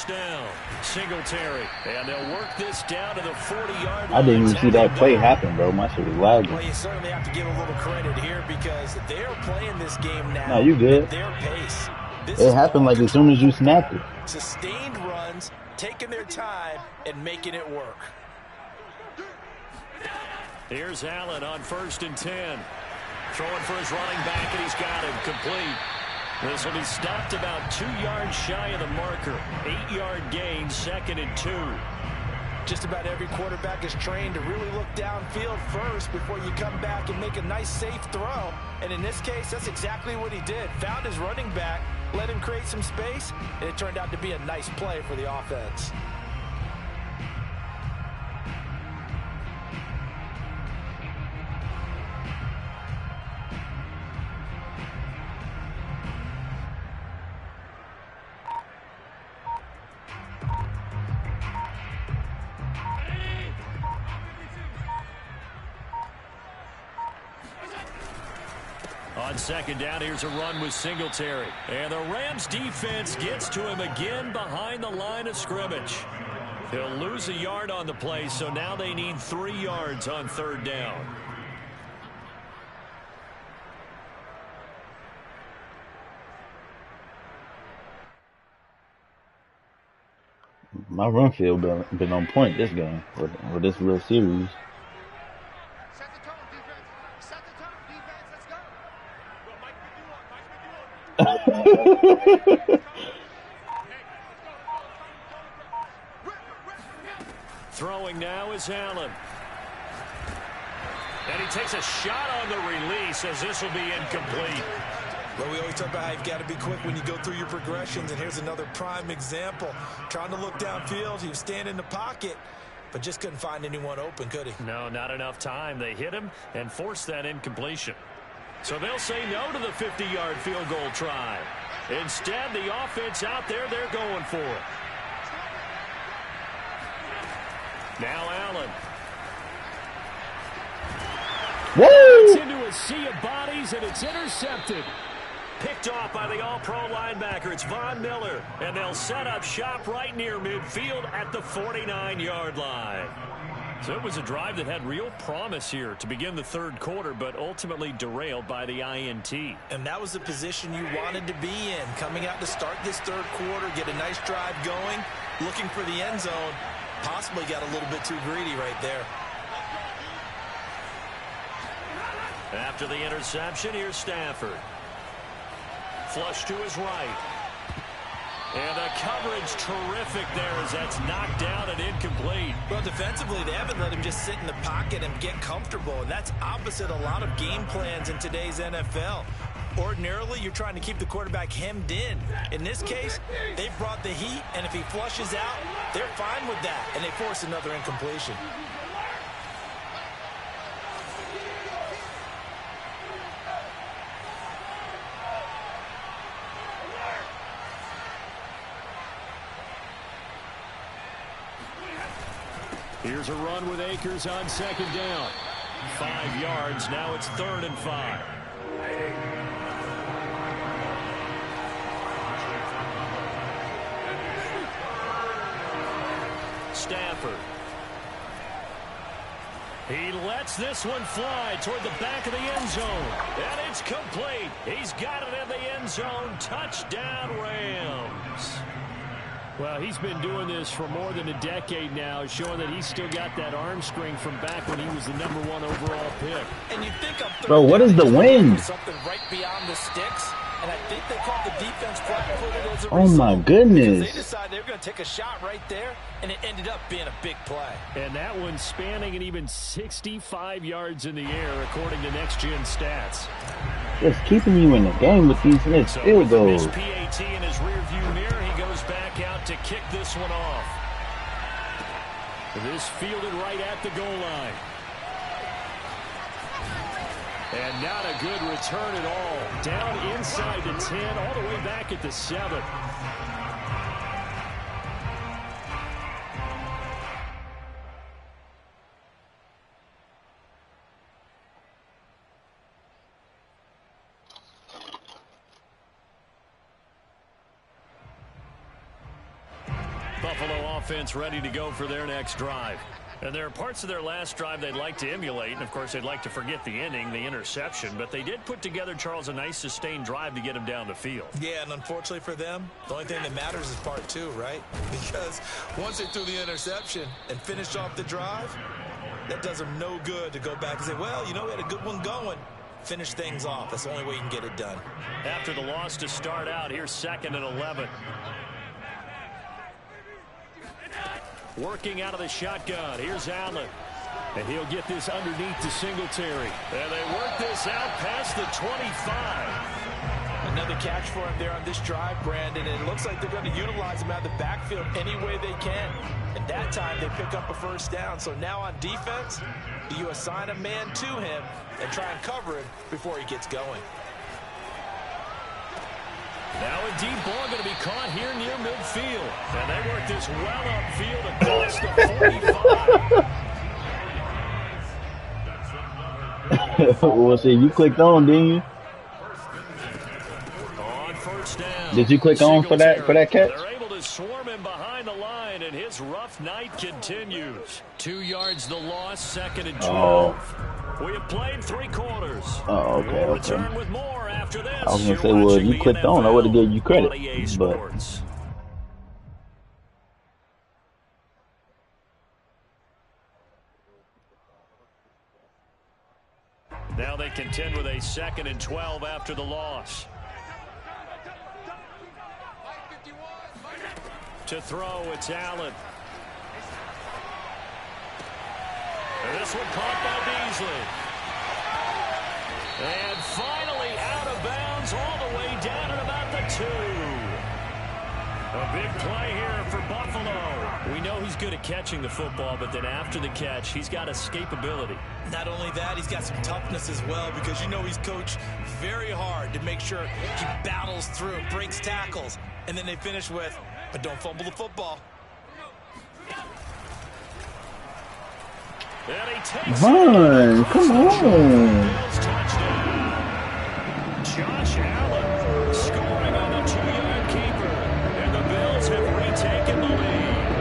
Singletary, and they'll work this down to the 40-yard line. I didn't even see that play happen, bro. My shit was lagging. Well, you certainly have to give a little credit here because they're playing this game now. Nah, you good. At their pace. It happened like as soon as you snapped it. Sustained runs, taking their time, and making it work. Here's Allen on 1st and 10. Throwing for his running back, and he's got him complete. This will be stopped about 2 yards shy of the marker. 8-yard gain, 2nd and 2. Just about every quarterback is trained to really look downfield first before you come back and make a nice, safe throw. And in this case, that's exactly what he did. Found his running back, let him create some space, and it turned out to be a nice play for the offense. On 2nd down, here's a run with Singletary. And the Rams defense gets to him again behind the line of scrimmage. He'll lose a yard on the play, so now they need 3 yards on 3rd down. My run field been on point this game, with this real series. Throwing now is Allen. And he takes a shot on the release as this will be incomplete. Well, we always talk about how you've got to be quick when you go through your progressions, and here's another prime example. Trying to look downfield, he was standing in the pocket, but just couldn't find anyone open, could he? No, not enough time. They hit him and forced that incompletion. So they'll say no to the 50-yard field goal try. Instead, the offense out there, they're going for it. Now Allen. Woo! It's into a sea of bodies, and it's intercepted. Picked off by the all-pro linebacker. It's Von Miller, and they'll set up shop right near midfield at the 49-yard line. So it was a drive that had real promise here to begin the 3rd quarter, but ultimately derailed by the INT. And that was the position you wanted to be in, coming out to start this 3rd quarter, get a nice drive going, looking for the end zone. Possibly got a little bit too greedy right there. After the interception, here's Stafford. Flush to his right. And the coverage terrific there as that's knocked down and incomplete. Well, defensively, they haven't let him just sit in the pocket and get comfortable, and that's opposite a lot of game plans in today's NFL. Ordinarily, you're trying to keep the quarterback hemmed in. In this case, they brought the heat, and if he flushes out, they're fine with that, and they force another incompletion. Here's a run with Akers on second down. 5 yards. Now it's 3rd and 5. Stafford. He lets this one fly toward the back of the end zone. And it's complete. He's got it in the end zone. Touchdown, Rams. Well, he's been doing this for more than a decade now, showing that he's still got that arm strength from back when he was the #1 overall pick. And you think Bro, what is the wind? Something right beyond the sticks, and I think they called the defense flat-footed as a Oh my result, goodness. because they decided they were going to take a shot right there, and it ended up being a big play. And that one spanning and even 65 yards in the air, according to Next Gen Stats. Just keeping you in the game with these missed field goals. His PAT in his rearview mirror, he goes back out to kick this one off. This fielded right at the goal line. And not a good return at all. Down inside the 10, all the way back at the 7. Buffalo offense ready to go for their next drive. And there are parts of their last drive they'd like to emulate, and of course they'd like to forget the inning, the interception, but they did put together, Charles, a nice sustained drive to get him down the field. Yeah, and unfortunately for them, the only thing that matters is part 2, right? Because once they threw the interception and finished off the drive, that does them no good to go back and say, well, you know, we had a good one going. Finish things off. That's the only way you can get it done. After the loss to start out, here's 2nd and 11. Working out of the shotgun. Here's Allen. And he'll get this underneath to Singletary. And they work this out past the 25. Another catch for him there on this drive, Brandon. And it looks like they're going to utilize him out of the backfield any way they can. And that time they pick up a first down. So now on defense, do you assign a man to him and try and cover him before he gets going? Now a deep ball going to be caught here near midfield. And they work this well upfield across the 45. Well, see, you clicked on, didn't you? On first down. Did you click on for that catch? They're able to swarm him behind the line, and his rough night continues. 2 yards the loss, 2nd and 12. Oh. We have played 3 quarters. Oh, okay, We'll okay. return with more after this. I was gonna You're say, well, if watching you the clicked on, I NFL would have given you credit. on EA But Sports. Now they contend with a 2nd and 12 after the loss. To throw, it's Allen. And this one caught by Beasley. And finally out of bounds all the way down at about the 2. A big play here for Buffalo. We know he's good at catching the football, but then after the catch, he's got escapability. Not only that, he's got some toughness as well, because you know he's coached very hard to make sure he battles through and breaks tackles. And then they finish with, but don't fumble the football. And he takes Vaughn, come on. Bills touchdown. Josh Allen scoring on a 2-yard keeper. And the Bills have retaken the lead.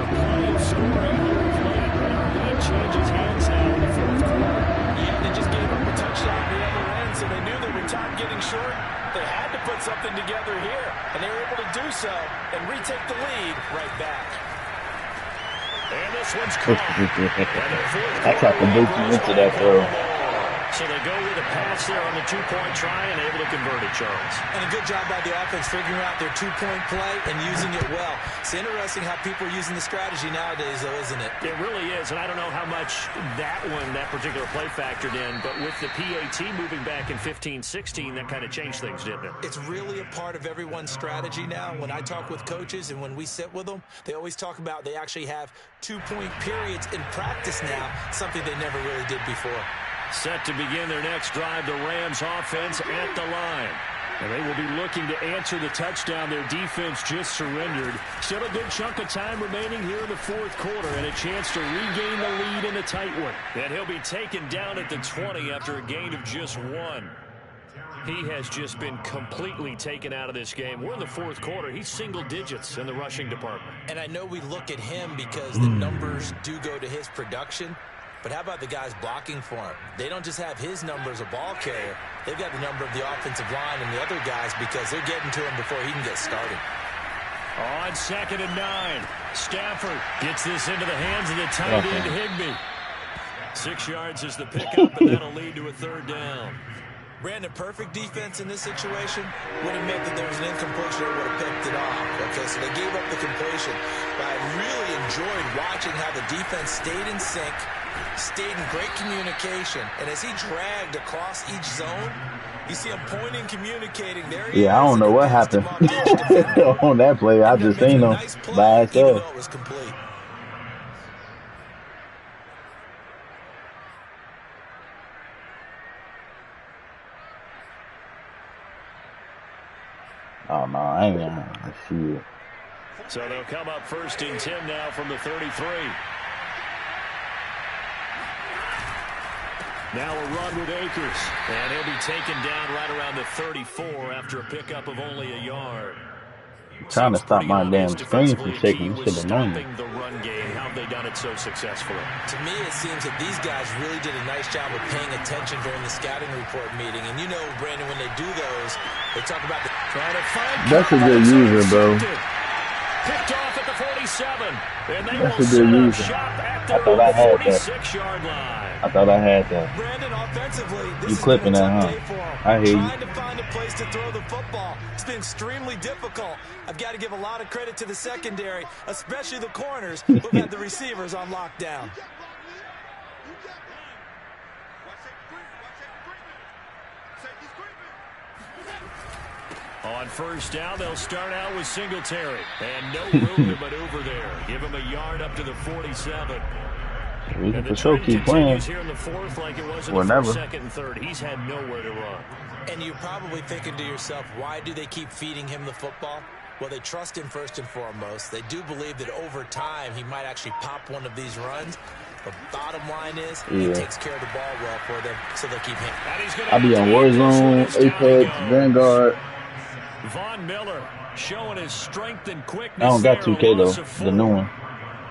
A play of scoring on the play. That changes hands now in the 4th quarter. Yeah, they just gave up a touchdown at the other end, so they knew they were time getting short. They had to put something together here, and they were able to do so and retake the lead right back. And this one's caught. I tried to boot you into that throw. So they go with a pass there on the two-point try and able to convert it, Charles. And a good job by the offense figuring out their two-point play and using it well. It's interesting how people are using the strategy nowadays, though, isn't it? It really is, and I don't know how much that particular play factored in, but with the PAT moving back in 15-16, that kind of changed things, didn't it? It's really a part of everyone's strategy now. When I talk with coaches and when we sit with them, they always talk about they actually have two-point periods in practice now, something they never really did before. Set to begin their next drive, the Rams offense at the line. And they will be looking to answer the touchdown their defense just surrendered. Still a good chunk of time remaining here in the fourth quarter and a chance to regain the lead in a tight one. And he'll be taken down at the 20 after a gain of just 1. He has just been completely taken out of this game. We're in the fourth quarter. He's single digits in the rushing department. And I know we look at him because the numbers do go to his production. But how about the guys blocking for him? They don't just have his number as a ball carrier. They've got the number of the offensive line and the other guys because they're getting to him before he can get started. On 2nd and 9, Stafford gets this into the hands of the tight end, Higbee. 6 yards is the pickup, and that'll lead to a third down. Brandon, perfect defense in this situation would have meant that there was an incompletion or would have picked it off. Okay, so they gave up the completion. But I really enjoyed watching how the defense stayed in sync, stayed in great communication, and as he dragged across each zone, you see him pointing, communicating. There he is. I don't know what happened on that play. I just seen him by himself. It was complete. Oh, no, I ain't gonna see it. So they'll come up 1st and 10 now from the 33. Now a run with Akers. And he'll be taken down right around the 34 after a pickup of only a yard. I'm trying to stop my damn screen from shaking. This shit annoying. The run game. How have they done it so successfully? To me, it seems that these guys really did a nice job of paying attention during the scouting report meeting. And you know, Brandon, when they do those, they talk about the... Trying to find... That's a good user, bro. Picked off at the 47. And they That's will a good user. shop at I thought I had that. 46-yard line. I thought I had that. Brandon, offensively, this You has clipping been a that, tough huh? day for him. I hear you. Trying to find a place to throw the football. It's been extremely difficult. I've got to give a lot of credit to the secondary, especially the corners who had the receivers on lockdown. On 1st down, they'll start out with Singletary. And no room to maneuver there. Give him a yard up to the 47. We can And the for sure trend keep playing. continues here in the fourth like it was in Whenever. the 1st, 2nd, and 3rd. He's had nowhere to run. And you're probably thinking to yourself, why do they keep feeding him the football? Well, they trust him first and foremost. They do believe that over time he might actually pop one of these runs. The bottom line is he takes care of the ball well for them, so they'll keep him. I'll be on Warzone, Apex, Vanguard. Von Miller showing his strength and quickness. I don't got 2K though, the new one.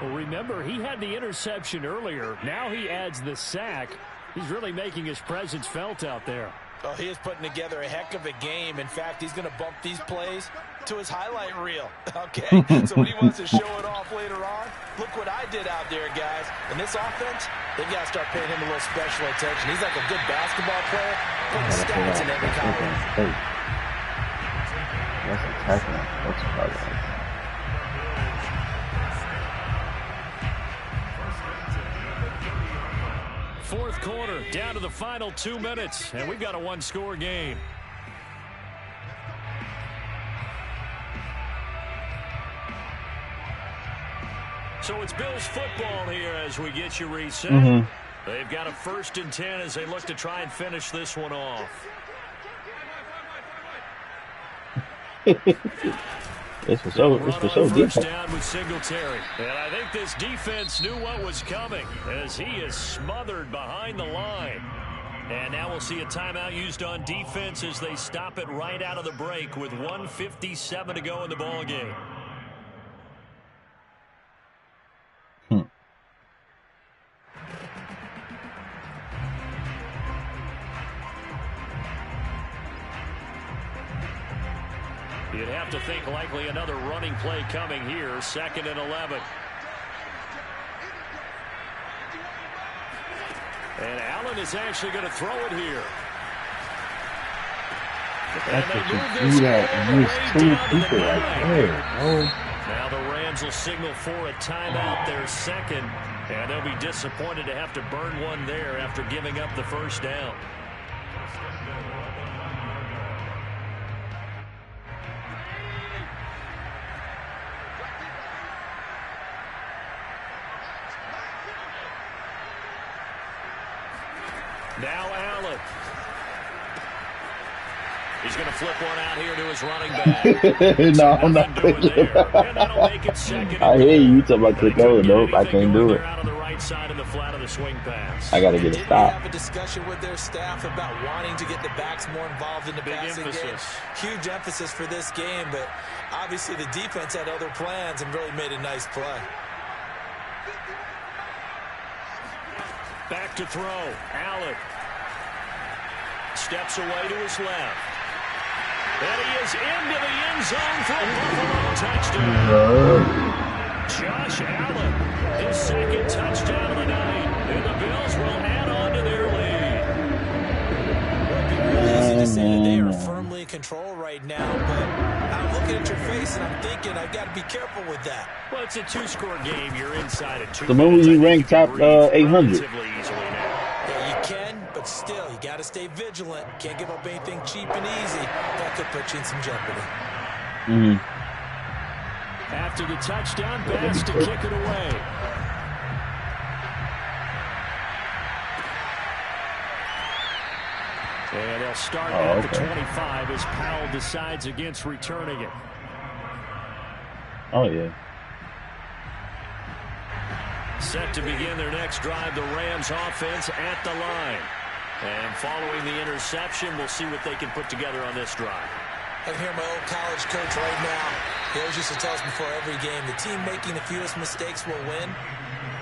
Well, remember, he had the interception earlier. Now he adds the sack. He's really making his presence felt out there. Oh, he is putting together a heck of a game. In fact, he's going to bump these plays to his highlight reel. Okay, so when he wants to show it off later on, look what I did out there, guys. In this offense, they've got to start paying him a little special attention. He's like a good basketball player, putting stats in every column. That's attacking. That's probably. Fourth quarter, down to the final 2 minutes, and we've got a one-score game. So it's Bills football here as we get you reset. They've got a 1st and 10 as they look to try and finish this one off. It's for so First deep. down with Singletary. And I think this defense knew what was coming as he is smothered behind the line. And now we'll see a timeout used on defense as they stop it right out of the break with 1:57 to go in the ball game. You'd have to think likely another running play coming here. 2nd and 11. And Allen is actually going to throw it here. I could do that and use two people right there. Oh. Now the Rams will signal for a timeout, their second, and they'll be disappointed to have to burn one there after giving up the first down. Now Allen. He's going to flip one out here to his running back. No, I'm not clicking. I hear you talking about click over. Nope, I can't do it. Out on the right side of the flat of the swing pass. I got to get a stop. Have a discussion with their staff about wanting to get the backs more involved in the passing game. Huge emphasis for this game, but obviously the defense had other plans and really made a nice play. Back to throw. Allen steps away to his left. And he is into the end zone for a Buffalo touchdown. Josh Allen, his second touchdown of the night. And the Bills will add on to their lead. It would be really easy to say that they are firmly in control right now, but I'm looking at your face and I'm thinking I've got to be careful with that. Well, it's a two-score game. You're inside at 2 So when will you rank top 800? Yeah, you can, but still, you got to stay vigilant. Can't give up anything cheap and easy. That could put you in some jeopardy. After the touchdown, Bass to kick it away. And they'll start at the 25 as Powell decides against returning it. Oh, yeah. Set to begin their next drive, the Rams offense at the line. And following the interception, we'll see what they can put together on this drive. I can hear my old college coach right now. He always used to tell us before every game, the team making the fewest mistakes will win.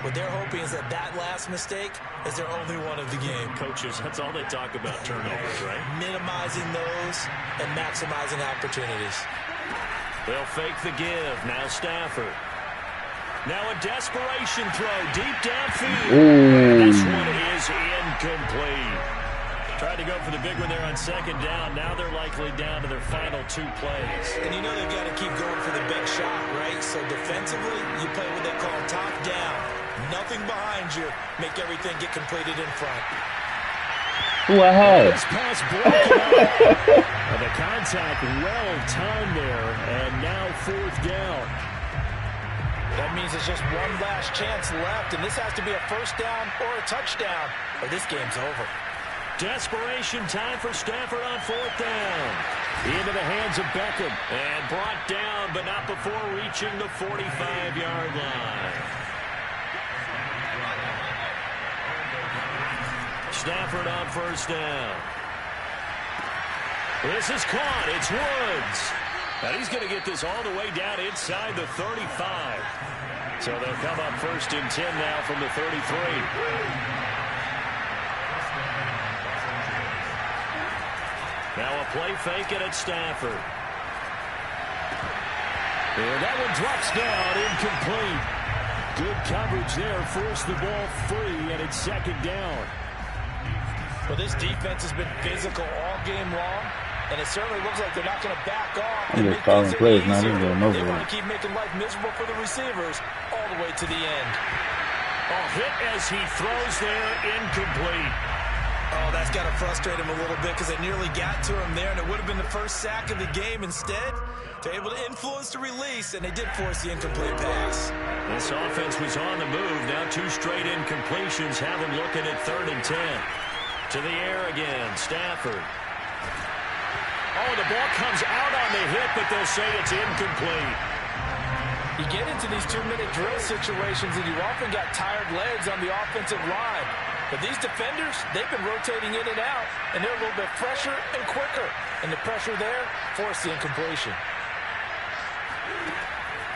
What they're hoping is that last mistake is their only one of the game. Coaches, that's all they talk about, turnovers, right? Minimizing those and maximizing opportunities. They'll fake the give. Now Stafford. Now a desperation throw deep downfield. This one is incomplete. Tried to go for the big one there on second down. Now they're likely down to their final 2 plays. And you know they've got to keep going for the big shot, right? So defensively, you play what they call top down. Nothing behind you. Make everything get completed in front. Who I had? This pass broken up. The contact well timed there. And now 4th down. That means there's just one last chance left, and this has to be a first down or a touchdown, or this game's over. Desperation time for Stafford on 4th down. Into the hands of Beckham. And brought down, but not before reaching the 45-yard line. Stafford on 1st down. This is caught. It's Woods. And he's going to get this all the way down inside the 35. So they'll come up 1st and 10 now from the 33. Now a play fake it at Stafford. And that one drops down, incomplete. Good coverage there, forced the ball free, and it's 2nd down. Well, this defense has been physical all game long, and it certainly looks like they're not going to back off. I'm just calling plays, not even going over. They want to keep making life miserable for the receivers all the way to the end. Hit as he throws there, incomplete. Oh, that's got to frustrate him a little bit because they nearly got to him there, and it would have been the first sack of the game. Instead, they're able to influence the release, and they did force the incomplete pass. This offense was on the move. Now 2 straight incompletions have them looking at 3rd and 10. To the air again, Stafford. Oh, the ball comes out on the hit, but they'll say it's incomplete. You get into these 2-minute drill situations, and you often got tired legs on the offensive line. But these defenders, they've been rotating in and out, and they're a little bit fresher and quicker. And the pressure there forced the incompletion.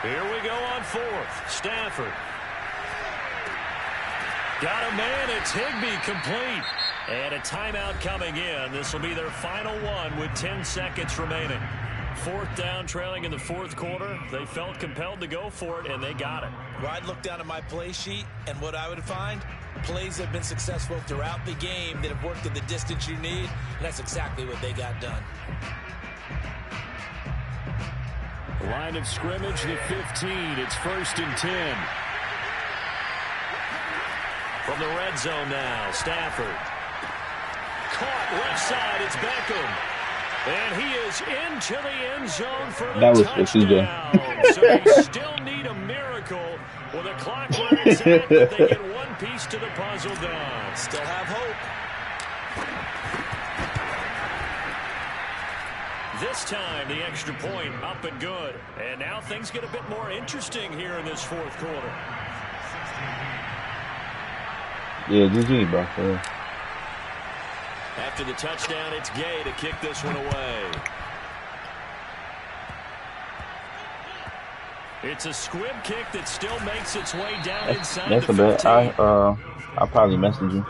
Here we go on 4th. Stafford. Got a man. It's Higbee complete. And a timeout coming in. This will be their final one with 10 seconds remaining. 4th down, trailing in the 4th quarter. They felt compelled to go for it, and they got it. Well, I'd look down at my play sheet, and what I would find, plays have been successful throughout the game that have worked at the distance you need, and that's exactly what they got done. Line of scrimmage, the 15. It's 1st and 10. From the red zone now, Stafford. Caught left side, it's Beckham. And he is into the end zone for the touchdown. So they still need a miracle with a clock where it's at, but they get one piece to the puzzle done. Still have hope. This time, the extra point up and good. And now things get a bit more interesting here in this 4th quarter. Yeah, GG, bro. Yeah. After the touchdown, it's Gay to kick this one away. It's a squib kick that still makes its way down inside that's the 15. I probably messaged you.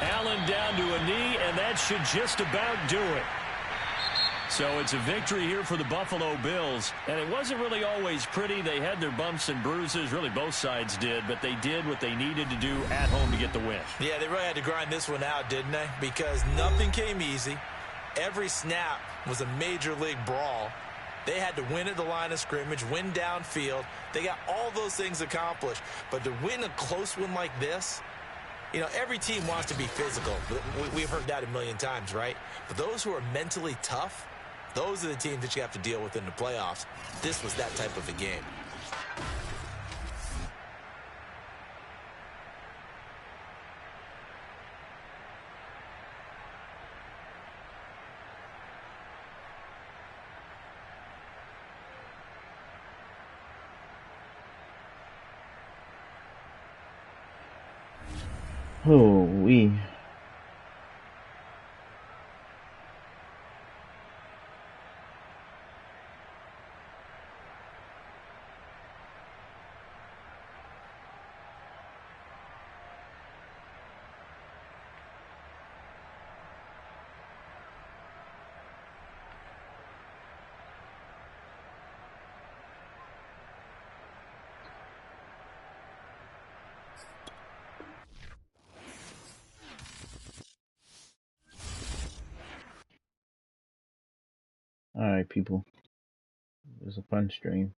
Allen down to a knee, and that should just about do it. So it's a victory here for the Buffalo Bills. And it wasn't really always pretty. They had their bumps and bruises. Really, both sides did. But they did what they needed to do at home to get the win. Yeah, they really had to grind this one out, didn't they? Because nothing came easy. Every snap was a major league brawl. They had to win at the line of scrimmage, win downfield. They got all those things accomplished. But to win a close one like this, you know, every team wants to be physical. We've heard that a million times, right? But those who are mentally tough, those are the teams that you have to deal with in the playoffs. This was that type of a game. Oh, we. All right, people. It was a fun stream.